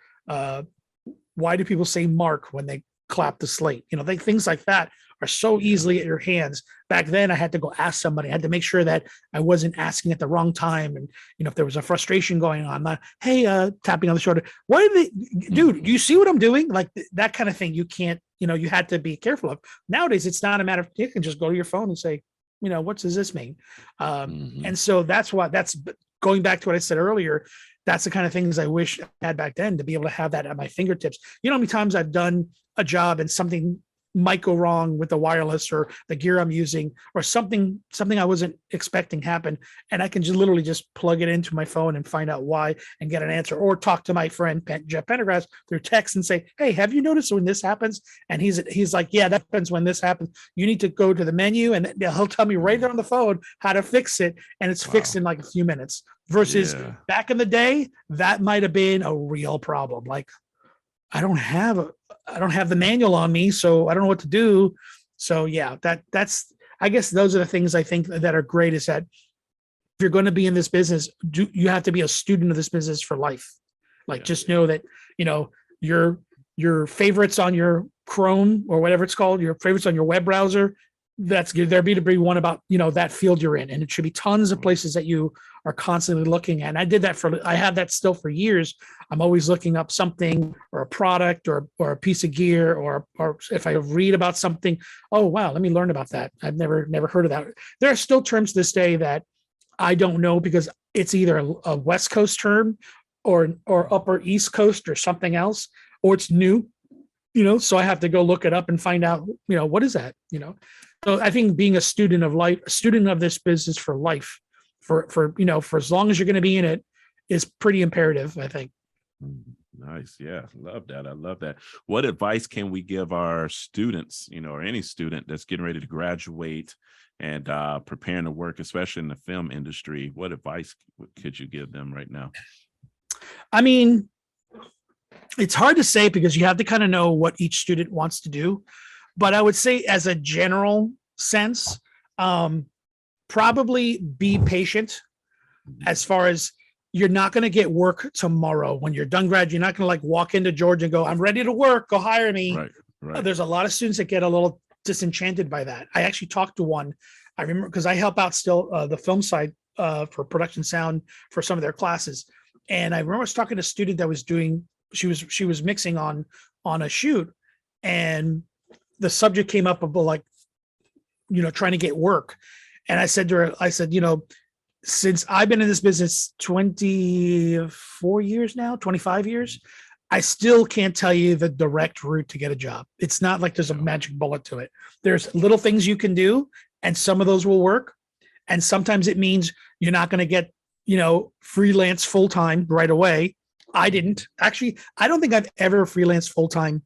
Why do people say mark when they clap the slate? Things like that are so easily at your hands. Back then, I had to go ask somebody. I had to make sure that I wasn't asking at the wrong time. And, if there was a frustration going on, hey, tapping on the shoulder, why did they, dude, do you see what I'm doing? Like that kind of thing. You can't, you had to be careful of. Nowadays, it's not a matter of, you can just go to your phone and say, what does this mean? And so that's going back to what I said earlier. That's the kind of things I wish I had back then, to be able to have that at my fingertips. How many times I've done a job and something might go wrong with the wireless or the gear I'm using, or something I wasn't expecting happen. And I can just literally just plug it into my phone and find out why and get an answer, or talk to my friend Jeff Pendergrass through text and say, hey, have you noticed when this happens? And he's like, yeah, that happens when this happens. You need to go to the menu, and he'll tell me right there on the phone how to fix it. And it's fixed in like a few minutes, versus back in the day, that might've been a real problem. Like, I don't have the manual on me, so I don't know what to do. So yeah, that's, I guess those are the things I think that are great, is that if you're going to be in this business, you have to be a student of this business for life. Like, just know that, your favorites on your Chrome or whatever it's called, your favorites on your web browser, that's good. There be to be one about, that field you're in. And it should be tons of places that you are constantly looking at. And I have that still for years. I'm always looking up something, or a product, or a piece of gear, or if I read about something, oh, wow, let me learn about that. I've never heard of that. There are still terms to this day that I don't know, because it's either a West Coast term or upper East Coast or something else, or it's new, so I have to go look it up and find out, what is that, So I think being a student of life, a student of this business for life, for as long as you're going to be in it, is pretty imperative, I think. Nice. Yeah. Love that. I love that. What advice can we give our students, or any student that's getting ready to graduate and preparing to work, especially in the film industry? What advice could you give them right now? I mean, it's hard to say, because you have to kind of know what each student wants to do. But I would say, as a general sense, probably be patient, as far as, you're not going to get work tomorrow. When you're done grad, you're not going to like walk into Georgia and go, I'm ready to work, go hire me. Right. There's a lot of students that get a little disenchanted by that. I actually talked to one, I remember, because I help out still the film side for production sound for some of their classes. And I remember I was talking to a student that was doing, she was mixing on a shoot, and the subject came up about, like, trying to get work. And I said to her, since I've been in this business 24 years now, 25 years, I still can't tell you the direct route to get a job. It's not like there's a magic bullet to it. There's little things you can do, and some of those will work. And sometimes it means you're not going to get, freelance full-time right away. I didn't. Actually, I don't think I've ever freelanced full-time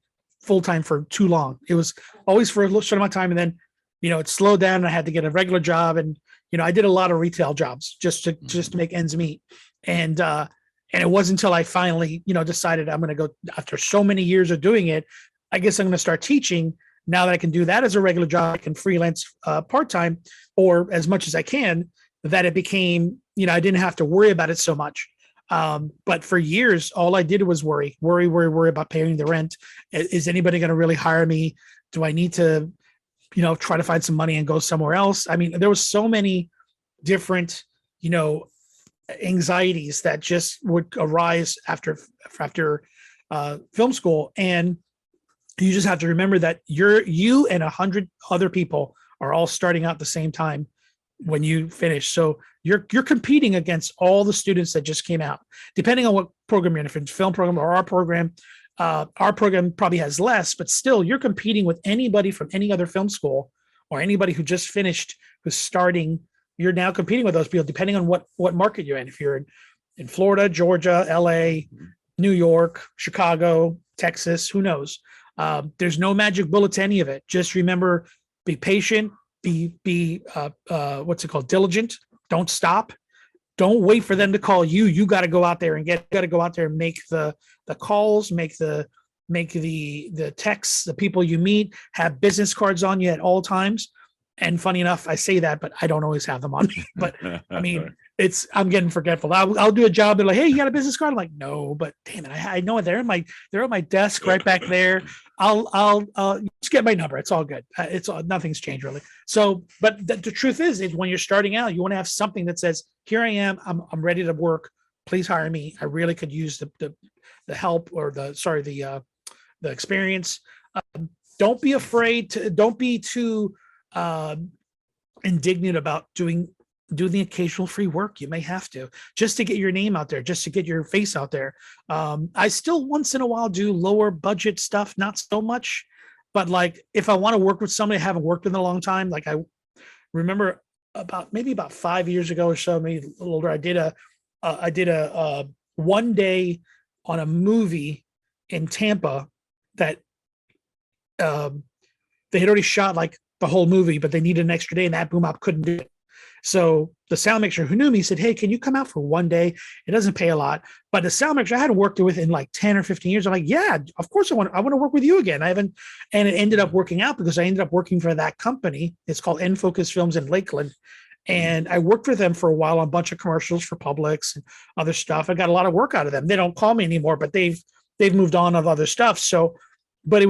for too long. It was always for a little short amount of time. And then, it slowed down, and I had to get a regular job. And, I did a lot of retail jobs just to make ends meet. And it wasn't until I finally, decided I'm going to go, after so many years of doing it, I guess I'm going to start teaching. Now that I can do that as a regular job, I can freelance part-time, or as much as I can, that it became, I didn't have to worry about it so much. But for years, all I did was worry about paying the rent. Is anybody going to really hire me? Do I need to, try to find some money and go somewhere else? I mean, there was so many different, anxieties that just would arise after film school. And you just have to remember that you and 100 other people are all starting out at the same time when you finish. So you're competing against all the students that just came out, depending on what program you're in. If it's film program or our program probably has less, but still you're competing with anybody from any other film school, or anybody who just finished, who's starting. You're now competing with those people, depending on what market you're in. If you're in Florida, Georgia, LA, New York, Chicago, Texas, who knows? There's no magic bullet to any of it. Just remember, be patient, be diligent. Don't stop. Don't wait for them to call you. You got to go out there and make the calls, make the texts, the people you meet, have business cards on you at all times. And funny enough, I say that, but I don't always have them on me. But I mean, I'm getting forgetful. I'll do a job. They're like, hey, you got a business card? I'm like, no, but damn it, I know it. They're on my desk right back there. I'll just get my number. It's all good. Nothing's changed really. So, but the truth is when you're starting out, you want to have something that says, here I am. I'm ready to work. Please hire me. I really could use the help or the experience. Don't be afraid to, don't be too indignant about doing the occasional free work. You may have to, just to get your name out there, just to get your face out there. I still once in a while do lower budget stuff, not so much, but like if I want to work with somebody I haven't worked with in a long time, like I remember maybe about 5 years ago or so, maybe a little older, I did a 1 day on a movie in Tampa that they had already shot like the whole movie, but they needed an extra day and that boom op couldn't do it. So the sound mixer who knew me said, hey, can you come out for 1 day? It doesn't pay a lot, but the sound mixer I hadn't worked with in like 10 or 15 years. I'm like, yeah, of course I want to work with you again. And it ended up working out because I ended up working for that company. It's called N Focus Films in Lakeland. And I worked with them for a while on a bunch of commercials for Publix and other stuff. I got a lot of work out of them. They don't call me anymore, but they've moved on of other stuff. So, but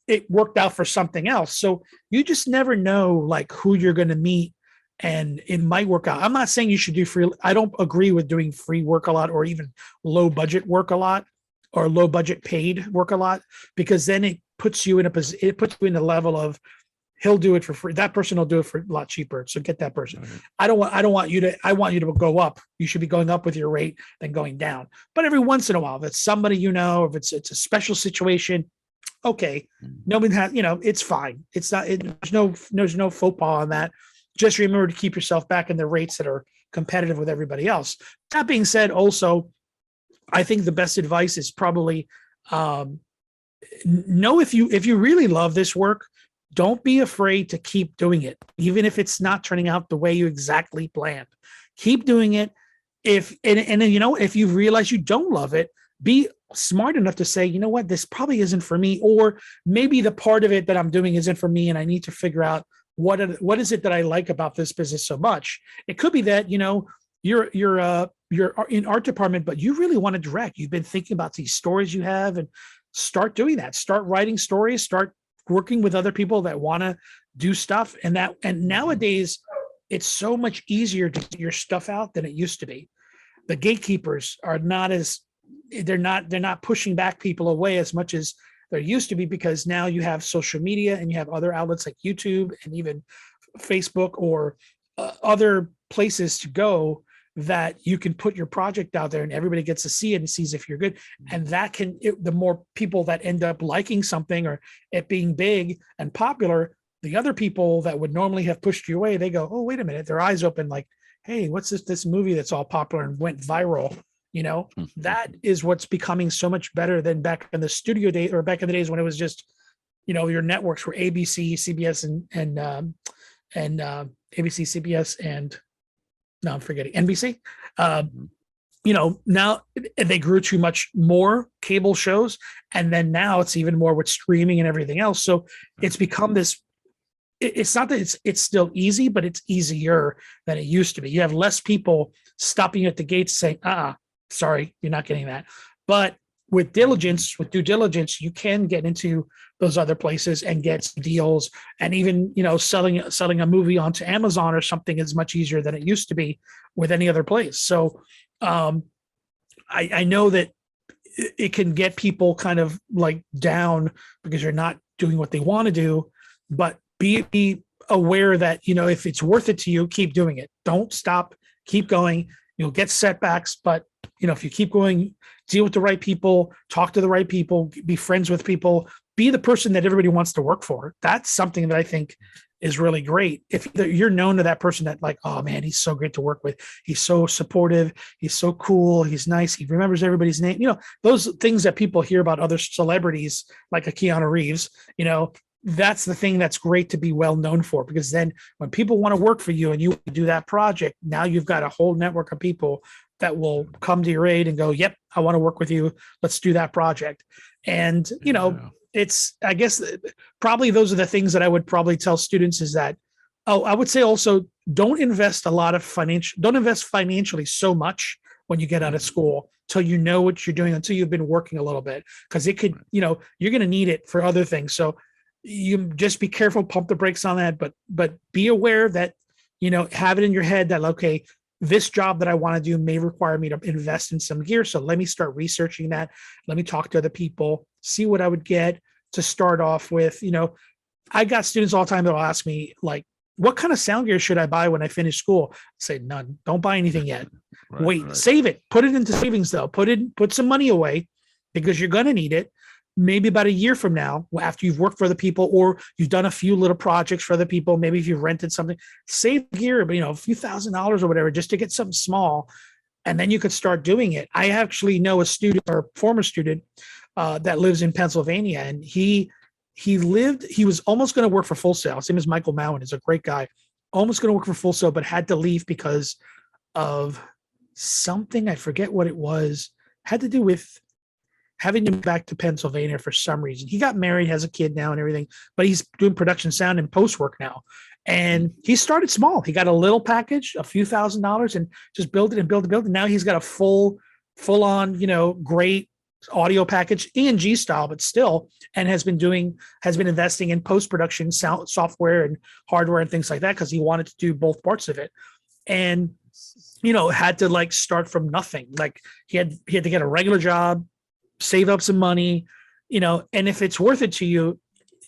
it worked out for something else. So you just never know like who you're going to meet, and it might work out. I'm not saying you should do free. I don't agree with doing free work a lot or even low budget work a lot or low budget paid work a lot, because then it puts you in a level of he'll do it for free. That person will do it for a lot cheaper. So get that person. Right. I want you to go up. You should be going up with your rate than going down. But every once in a while, if it's somebody, if it's a special situation, okay. Nobody has, it's fine. It's not, there's no faux pas on that. Just remember to keep yourself back in the rates that are competitive with everybody else. That being said, also, I think the best advice is probably know if you really love this work, don't be afraid to keep doing it, even if it's not turning out the way you exactly planned. Keep doing it. If you realize you don't love it, be smart enough to say, you know what, this probably isn't for me, or maybe the part of it that I'm doing isn't for me, and I need to figure out what is it that I like about this business so much. It could be that you're in art department, but you really want to direct. You've been thinking about these stories you have, and start doing that. Start writing stories. Start working with other people that want to do stuff. And nowadays, it's so much easier to get your stuff out than it used to be. The gatekeepers are they're not pushing back people away as much as there used to be, because now you have social media and you have other outlets like YouTube and even Facebook or other places to go that you can put your project out there and everybody gets to see it and sees if you're good. And the more people that end up liking something or it being big and popular, the other people that would normally have pushed you away, they go, oh, wait a minute, their eyes open like, hey, what's this movie that's all popular and went viral? That is what's becoming so much better than back in the studio day, or back in the days when it was just, your networks were ABC, CBS, and ABC, CBS, and now I'm forgetting NBC. Now they grew too much more cable shows, and then now it's even more with streaming and everything else. So it's become this. It's not that it's still easy, but it's easier than it used to be. You have less people stopping you at the gates saying, sorry, you're not getting that. But with due diligence, you can get into those other places and get deals. And even, selling a movie onto Amazon or something is much easier than it used to be with any other place. So I know that it can get people kind of like down because you're not doing what they want to do, but be aware that, if it's worth it to you, keep doing it. Don't stop, keep going. You'll get setbacks, but if you keep going, deal with the right people, talk to the right people, be friends with people, be the person that everybody wants to work for. That's something that I think is really great. If you're known to that person that like, oh man, he's so great to work with. He's so supportive. He's so cool. He's nice. He remembers everybody's name. Those things that people hear about other celebrities, like a Keanu Reeves, that's the thing that's great to be well known for, because then when people want to work for you and you do that project, now you've got a whole network of people that will come to your aid and go, yep, I want to work with you. Let's do that project. And, it's, I guess, probably those are the things that I would probably tell students, is that Oh, I would say also don't invest financially so much when you get out of school till you know what you're doing, until you've been working a little bit, because it could, you're going to need it for other things. So you just be careful, pump the brakes on that, but be aware that, have it in your head that, okay, this job that I want to do may require me to invest in some gear. So let me start researching that. Let me talk to other people, see what I would get to start off with. I got students all the time that'll ask me, like, what kind of sound gear should I buy when I finish school? I say none. Don't buy anything yet. Wait, save it. Put it into savings though. Put some money away, because you're going to need it. Maybe about a year from now, after you've worked for other people, or you've done a few little projects for other people, maybe if you've rented something, save gear, but a few $1,000s or whatever, just to get something small. And then you could start doing it. I actually know a student, or former student, that lives in Pennsylvania, and he was almost going to work for Full Sail. His name is Michael Mowen. He's a great guy. Almost going to work for Full Sail, but had to leave because of something. I forget what it was. Had to do with having to move back to Pennsylvania for some reason. He got married, has a kid now and everything, but he's doing production sound and post work now. And he started small. He got a little package, a few $1,000s, and just built it and built it. And now he's got a full on, great audio package, E&G style, but still, and has been investing in post-production sound software and hardware and things like that, because he wanted to do both parts of it. And, had to like start from nothing. Like he had to get a regular job, save up some money, and if it's worth it to you,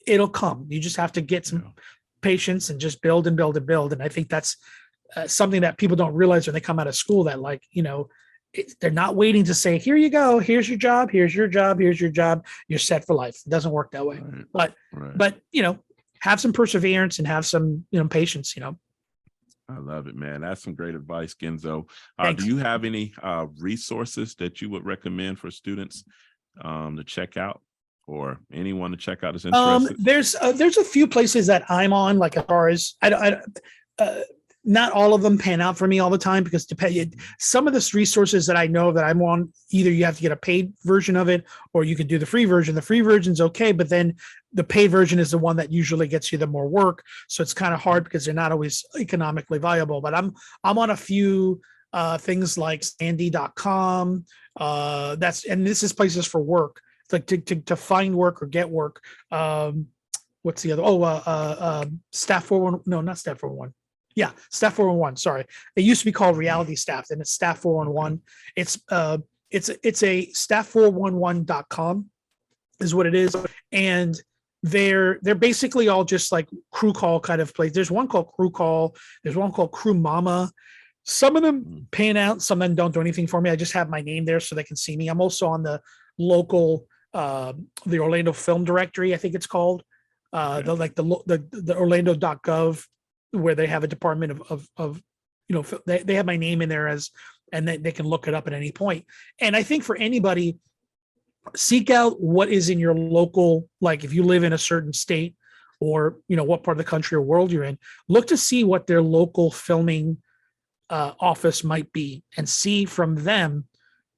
it'll come. You just have to get some patience and just build and build and build. And I think that's something that people don't realize when they come out of school, that they're not waiting to say, here you go, here's your job, here's your job, here's your job, you're set for life. It doesn't work that way. But have some perseverance and have some patience. I love it, man. That's some great advice, Ginzo. Do you have any resources that you would recommend for students to check out, or anyone to check out is interested? There's a few places that I'm on, like as far as not all of them pan out for me all the time, because some of the resources that I know that I'm on, either you have to get a paid version of it, or you could do the free version. The free version's okay, but then the paid version is the one that usually gets you the more work. So it's kind of hard because they're not always economically viable. But I'm on a few things like sandy.com. And this is places for work, like to find work or get work. What's the other? Staff 411. No, not Staff 411. Yeah, Staff 411. Sorry, it used to be called Reality Staff, and it's Staff 411. It's a staff411.com is what it is, and they're basically all just like crew call kind of place. There's one called Crew Call. There's one called Crew Mama. Some of them pan out. Some of them don't do anything for me. I just have my name there so they can see me. I'm also on the local, the Orlando Film Directory, I think it's called, the Orlando.gov, where they have a department of they have my name in there and they can look it up at any point. And I think for anybody, seek out what is in your local, like if you live in a certain state, or what part of the country or world you're in, look to see what their local filming office might be, and see from them,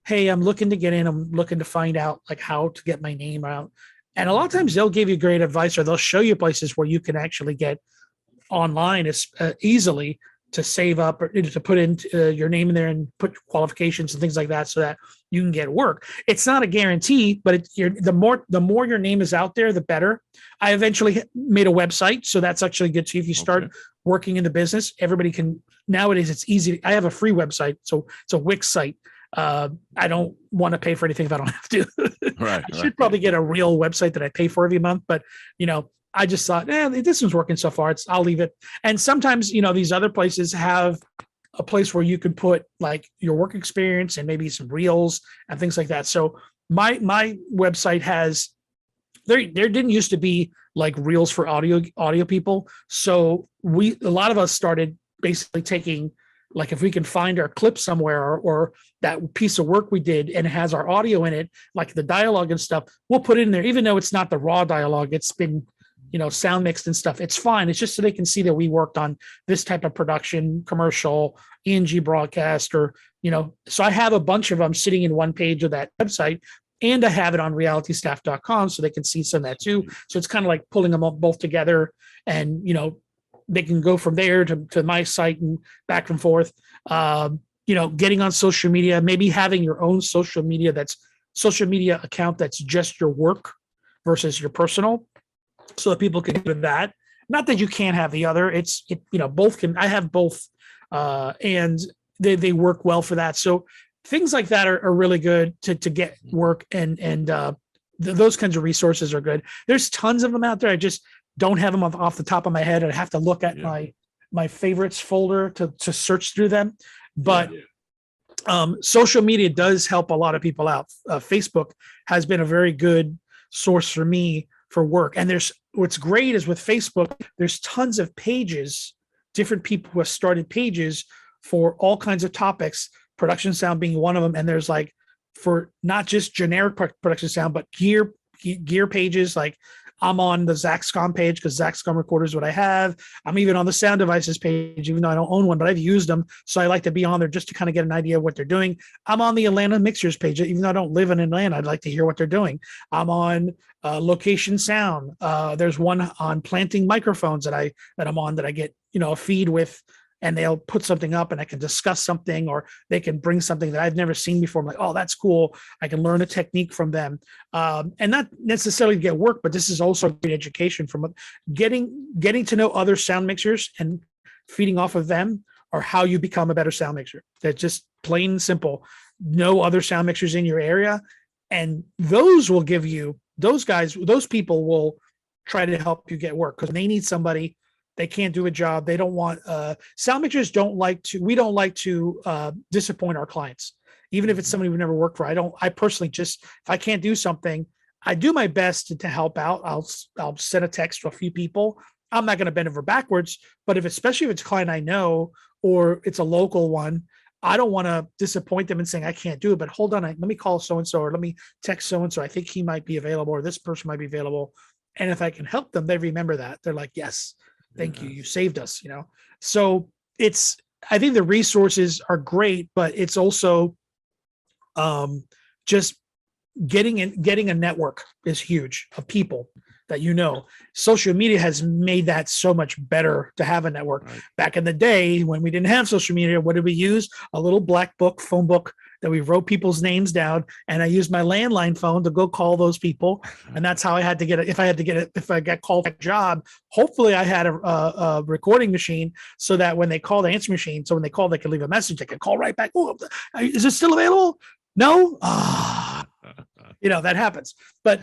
hey, I'm looking to get in, I'm looking to find out like how to get my name out. And a lot of times they'll give you great advice, or they'll show you places where you can actually get online easily to save up, or to put in your name in there and put qualifications and things like that, so that you can get work. It's not a guarantee, but the more your name is out there, the better. I eventually made a website, so that's actually good too. If you start working in the business, everybody can nowadays. It's easy. I have a free website, so it's a Wix site. I don't want to pay for anything if I don't have to. I should probably get a real website that I pay for every month, but I just thought, this one's working so far. I'll leave it. And sometimes, these other places have a place where you can put like your work experience and maybe some reels and things like that. So my website has, there didn't used to be like reels for audio people. So a lot of us started basically taking, like if we can find our clip somewhere, or that piece of work we did and it has our audio in it, like the dialogue and stuff, we'll put it in there, even though it's not the raw dialogue. It's been sound mixed and stuff. It's fine. It's just so they can see that we worked on this type of production, commercial, E&G broadcast, or, so I have a bunch of them sitting in one page of that website, and I have it on realitystaff.com so they can see some of that too. So it's kind of like pulling them up both together and, they can go from there to my site and back and forth. Getting on social media, maybe having your own social media account that's just your work versus your personal, so that people can do that. Not that you can't have the other. Both can. I have both, and they work well for that. So things like that are really good to get work, and those kinds of resources are good. There's tons of them out there. I just don't have them off the top of my head. I have to look at my favorites folder to search through them. But social media does help a lot of people out. Facebook has been a very good source for me for work. And what's great is with Facebook, there's tons of pages, different people who have started pages for all kinds of topics, production sound being one of them. And there's like, for not just generic production sound, but gear pages. Like I'm on the Zaxcom page because Zaxcom recorder is what I have. I'm even on the sound devices page, even though I don't own one, but I've used them. So I like to be on there just to kind of get an idea of what they're doing. I'm on the Atlanta mixers page, even though I don't live in Atlanta. I'd like to hear what they're doing. I'm on location sound. There's one on planting microphones that I'm on that I get, a feed with, and they'll put something up and I can discuss something, or they can bring something that I've never seen before. I'm like, oh, that's cool. I can learn a technique from them. And not necessarily get work, but this is also great education from getting to know other sound mixers and feeding off of them, or how you become a better sound mixer. That's just plain and simple. Know other sound mixers in your area. And those will give you, those people will try to help you get work because they need somebody. They can't do a job. They don't want sound mixers we don't like to disappoint our clients, even if it's somebody we've never worked for. I personally just, if I can't do something, I do my best to help out. I'll send a text to a few people. I'm not going to bend over backwards, but especially if it's a client I know or it's a local one, I don't want to disappoint them and saying I can't do it, but hold on, let me call so-and-so, or let me text so-and-so. I think he might be available, or this person might be available. And if I can help them, they remember that. They're like, yes, thank you. You saved us, So I think the resources are great, but it's also just getting a network is huge of people that social media has made that so much better to have a network. Right. Back in the day when we didn't have social media, what did we use? A little black book, phone book that we wrote people's names down. And I used my landline phone to go call those people. And that's how I had to get it. If I got called a job, hopefully I had a recording machine so that when they call the answer machine, so when they call, they can leave a message. They can call right back. Oh, is it still available? No. That happens. But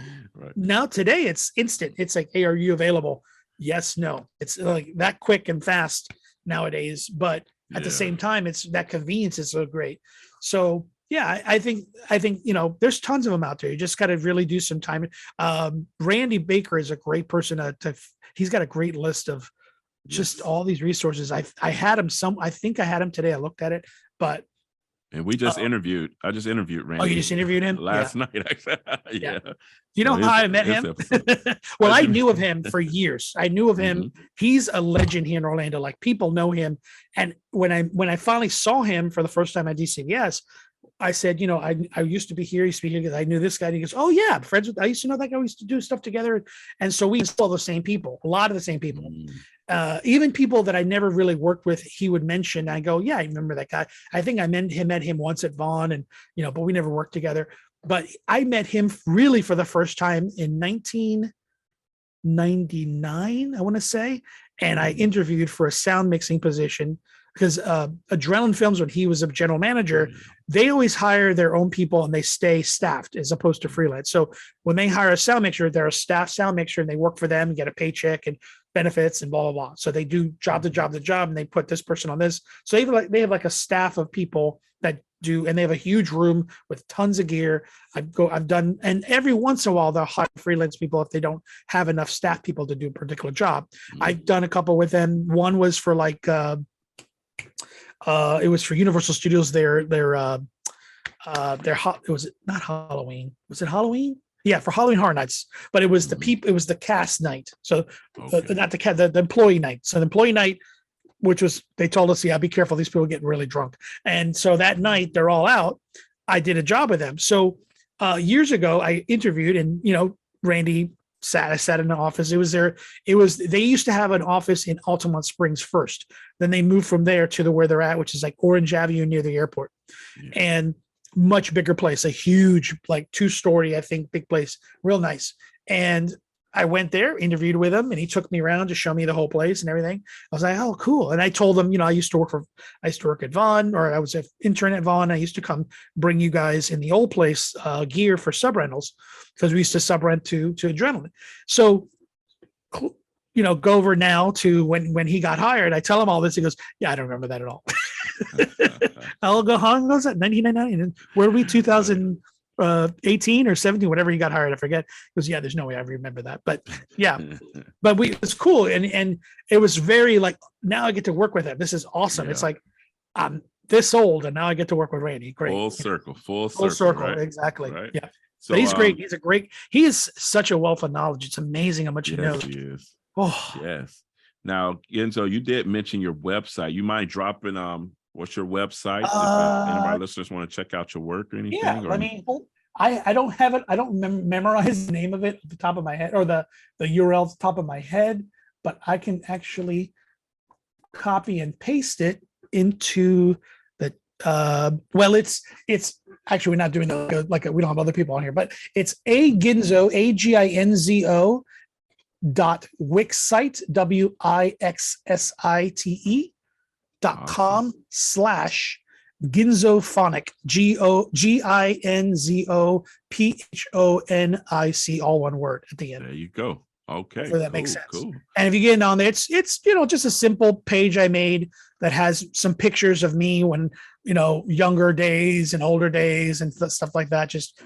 now today it's instant. It's like, hey, are you available? Yes, no. It's like that quick and fast nowadays. But at the same time, it's that convenience is so great. So yeah, I think there's tons of them out there. You just got to really do some time. Randy Baker is a great person he's got a great list of just all these resources. I think I had him today. I looked at it, but. And we just interviewed. I just interviewed Randy. Oh, you just interviewed him last night. Yeah. You know how I met him? Well, I knew of him for years. I knew of him. Mm-hmm. He's a legend here in Orlando. Like, people know him. And when I finally saw him for the first time at DCVS, I said, I used to be here. Because I knew this guy. And he goes, oh yeah, I'm friends with. I used to know that guy. We used to do stuff together. And so we saw the same people. A lot of the same people. Mm. Even people that I never really worked with, he would mention. I go, yeah, I remember that guy. I think I met him once at Vaughn, and but we never worked together. But I met him really for the first time in 1999, I want to say, and I interviewed for a sound mixing position because Adrenaline Films, when he was a general manager, they always hire their own people and they stay staffed as opposed to freelance. So when they hire a sound mixer, they're a staff sound mixer and they work for them and get a paycheck and benefits and blah, blah, blah. So they do job to job to job and they put this person on this. So they have like a staff of people that do, and they have a huge room with tons of gear. I've done, and every once in a while they'll hire freelance people if they don't have enough staff people to do a particular job. Mm-hmm. I've done a couple with them. One was for it was for Universal Studios. It was not Halloween. Was it Halloween? Yeah, for Halloween Horror Nights. But it was it was the cast night. So not the employee night. So the employee night, which was, they told us, yeah, be careful, these people are getting really drunk. And so that night they're all out. I did a job with them. So years ago I interviewed, and Randy I sat in the office. They used to have an office in Altamont Springs first. Then they moved from there to where they're at, which is like Orange Avenue near the airport. Yeah. And much bigger place, a huge, like 2-story, I think, big place, real nice. And I went there, interviewed with him, and he took me around to show me the whole place and everything. I was like, oh, cool. And I told him, I used to work at Vaughn, or I was an intern at Vaughn. I used to come bring you guys in the old place gear for sub rentals, because we used to sub rent to Adrenaline. So, go over now to when he got hired. I tell him all this. He goes, yeah, I don't remember that at all. I'll go, how long was that? 1999. And where are we? 2018 or 17, whatever he got hired. I forget. He goes, yeah, there's no way I remember that. But yeah, but it was cool. And it was very like, now I get to work with him. This is awesome. Yeah. It's like, I'm this old and now I get to work with Randy. Great. Full circle. Right? Exactly. Right. Yeah. So but he's great. He is such a wealth of knowledge. It's amazing how much he knows. He is. Oh, yes. Now, Ginzo, you did mention your website. You mind dropping what's your website? If any of our listeners want to check out your work or anything? Yeah, I don't have it. I don't memorize the name of it at the top of my head, or the URL at the top of my head, but I can actually copy and paste it into the it's actually, we're not doing like we don't have other people on here, but it's Ginzo, AGINZO .wixsite WIXSITE.com /Ginzophonic GINZOPHONIC, all one word at the end. There you go. Okay, so that makes sense. Cool. And if you get on there, it's just a simple page I made that has some pictures of me when younger days and older days and stuff like that. Just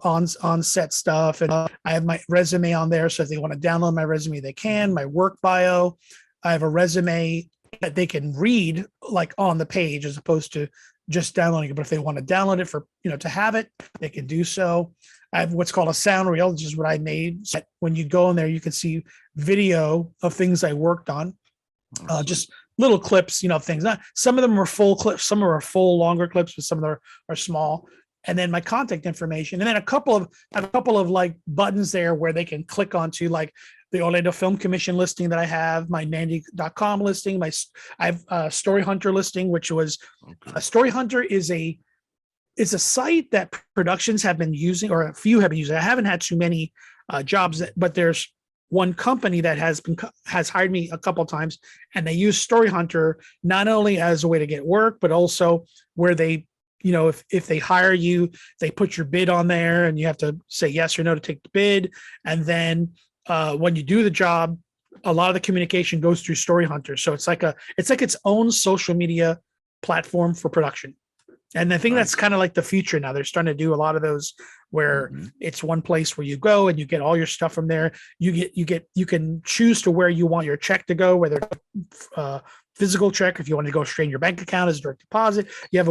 on set stuff, and I have my resume on there. So if they want to download my resume, they can. My work bio, I have a resume that they can read like on the page as opposed to just downloading it. But if they want to download it for to have it, they can do so. I have what's called a sound reel, which is what I made. So when you go in there, you can see video of things I worked on, just little clips, things. Not some of them are full clips, some are full longer clips, but some of them are small. And then my contact information, and then a couple of like buttons there where they can click onto like the Orlando Film Commission listing that I have, my Nandy.com listing, I have Story Hunter listing, which was Story Hunter is a site that productions have been using, or a few have been using. I haven't had too many jobs, but there's one company that has hired me a couple of times, and they use Story Hunter not only as a way to get work, but also where they, if they hire you, they put your bid on there and you have to say yes or no to take the bid. And then when you do the job, a lot of the communication goes through Story Hunter. So it's like its own social media platform for production. And I think that's kind of like the future now. They're starting to do a lot of those where it's one place where you go and you get all your stuff from there. You can choose to where you want your check to go, whether physical check, if you want to go straight in your bank account as direct deposit. You have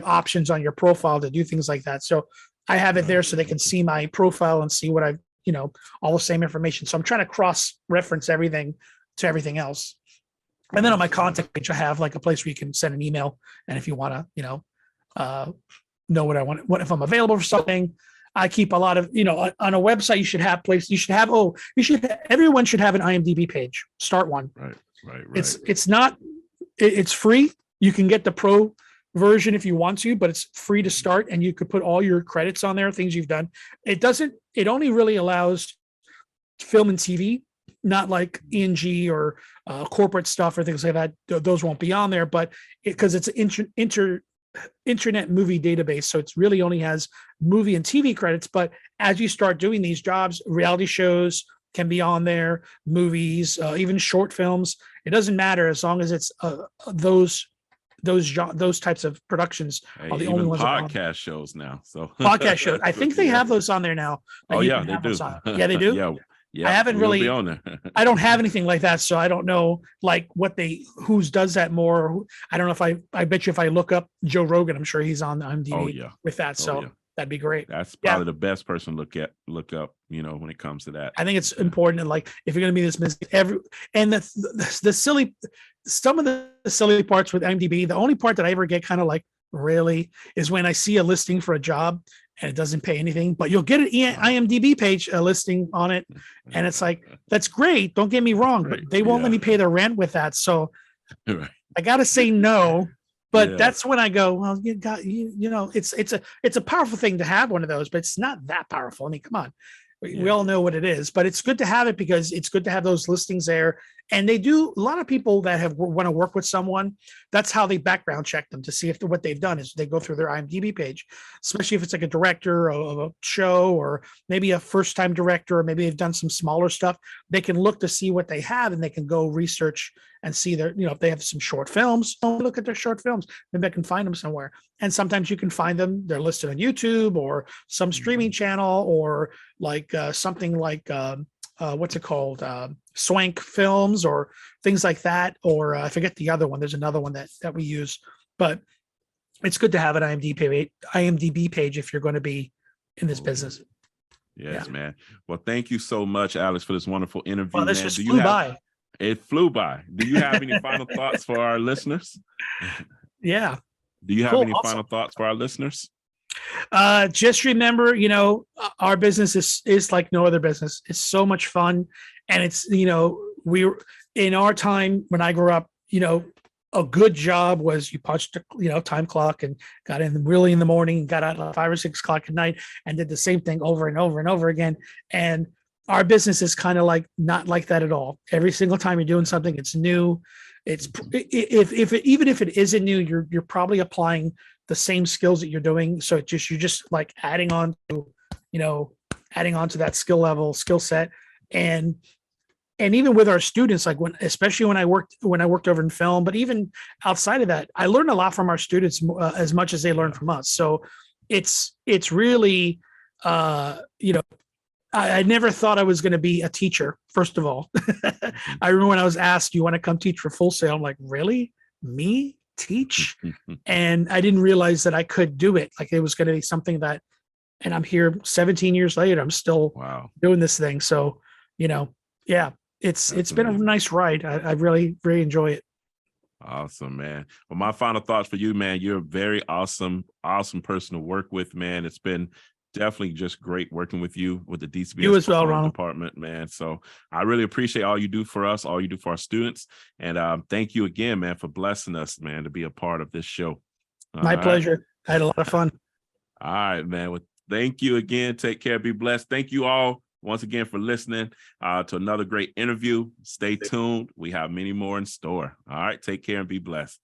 options on your profile to do things like that. So I have it there so they can see my profile and see what I've, all the same information. So I'm trying to cross-reference everything to everything else. And then on my contact page, I have like a place where you can send an email. And if you want to, know what I want, what if I'm available for something. I keep a lot of, on a website, everyone should have an IMDb page. Start one. Right. It's free. You can get the pro version if you want to, but it's free to start, and you could put all your credits on there, things you've done. It only really allows film and TV, not like ENG or corporate stuff or things like that. Those won't be on there, but because it's an internet movie database, so it's really only has movie and TV credits. But as you start doing these jobs, reality shows can be on there, movies, even short films. It doesn't matter as long as it's those types of productions are the only ones. Podcast shows now. So podcast shows. I think they have those on there now. Oh yeah, they do. Yeah, they do. Yeah. I haven't really. On there. I don't have anything like that, so I don't know like who's does that more. I don't know if I bet you if I look up Joe Rogan, I'm sure he's on the IMDb with that. So that'd be great. That's probably the best person to look up, when it comes to that. I think it's important. And like, if you're going to be this busy, some of the silly parts with IMDb, the only part that I ever get kind of like really, is when I see a listing for a job and it doesn't pay anything, but you'll get an IMDb page, a listing on it. And it's like, that's great. Don't get me wrong, but they won't let me pay their rent with that. So I got to say no. But that's when I go, well, you got, you know, it's a powerful thing to have one of those, but it's not that powerful. I mean, come on. We all know what it is, but it's good to have it because it's good to have those listings there. And they do, a lot of people that want to work with someone, that's how they background check them to see if what they've done is they go through their IMDb page, especially if it's like a director of a show or maybe a first time director, or maybe they've done some smaller stuff. They can look to see what they have and they can go research and see their, you know, if they have some short films, look at their short films. Maybe I can find them somewhere. And sometimes you can find them, they're listed on YouTube or some streaming channel, or like something like what's it called? Swank Films or things like that. Or I forget the other one. There's another one that we use, but it's good to have an IMDb page if you're going to be in this business. Yes, man. Well, thank you so much, Alex, for this wonderful interview. Well, this just flew by. It flew by. Do you have any final thoughts for our listeners? Yeah. Do you have any final thoughts for our listeners? Just remember, you know, our business is like no other business. It's so much fun. And it's, you know, in our time when I grew up, you know, a good job was you punched a, you know, time clock and got in really in the morning, got out at 5 or 6 o'clock at night and did the same thing over and over and over again. And our business is kind of like not like that at all. Every single time you're doing something, it's new. It's even if it isn't new, you're probably applying the same skills that you're doing. So you're just like adding on to that skill set. And even with our students, like especially when I worked over in film, but even outside of that, I learned a lot from our students as much as they learn from us. So it's really, you know, I never thought I was going to be a teacher, first of all. I remember when I was asked, do you want to come teach for Full Sail? I'm like, really? Me teach? And I didn't realize that I could do it. Like it was going to be something that, and I'm here 17 years later, I'm still doing this thing. So, you know, yeah, it's been a nice ride. I really, really enjoy it. Awesome, man. Well, my final thoughts for you, man, you're a very awesome person to work with, man. It's been definitely just great working with you with the DCBS you as well, Ronald. Department, man. So I really appreciate all you do for us, all you do for our students. And thank you again, man, for blessing us, man, to be a part of this show. My pleasure. I had a lot of fun. All right, man. Well, thank you again. Take care. Be blessed. Thank you all once again for listening to another great interview. Stay tuned. We have many more in store. All right. Take care and be blessed.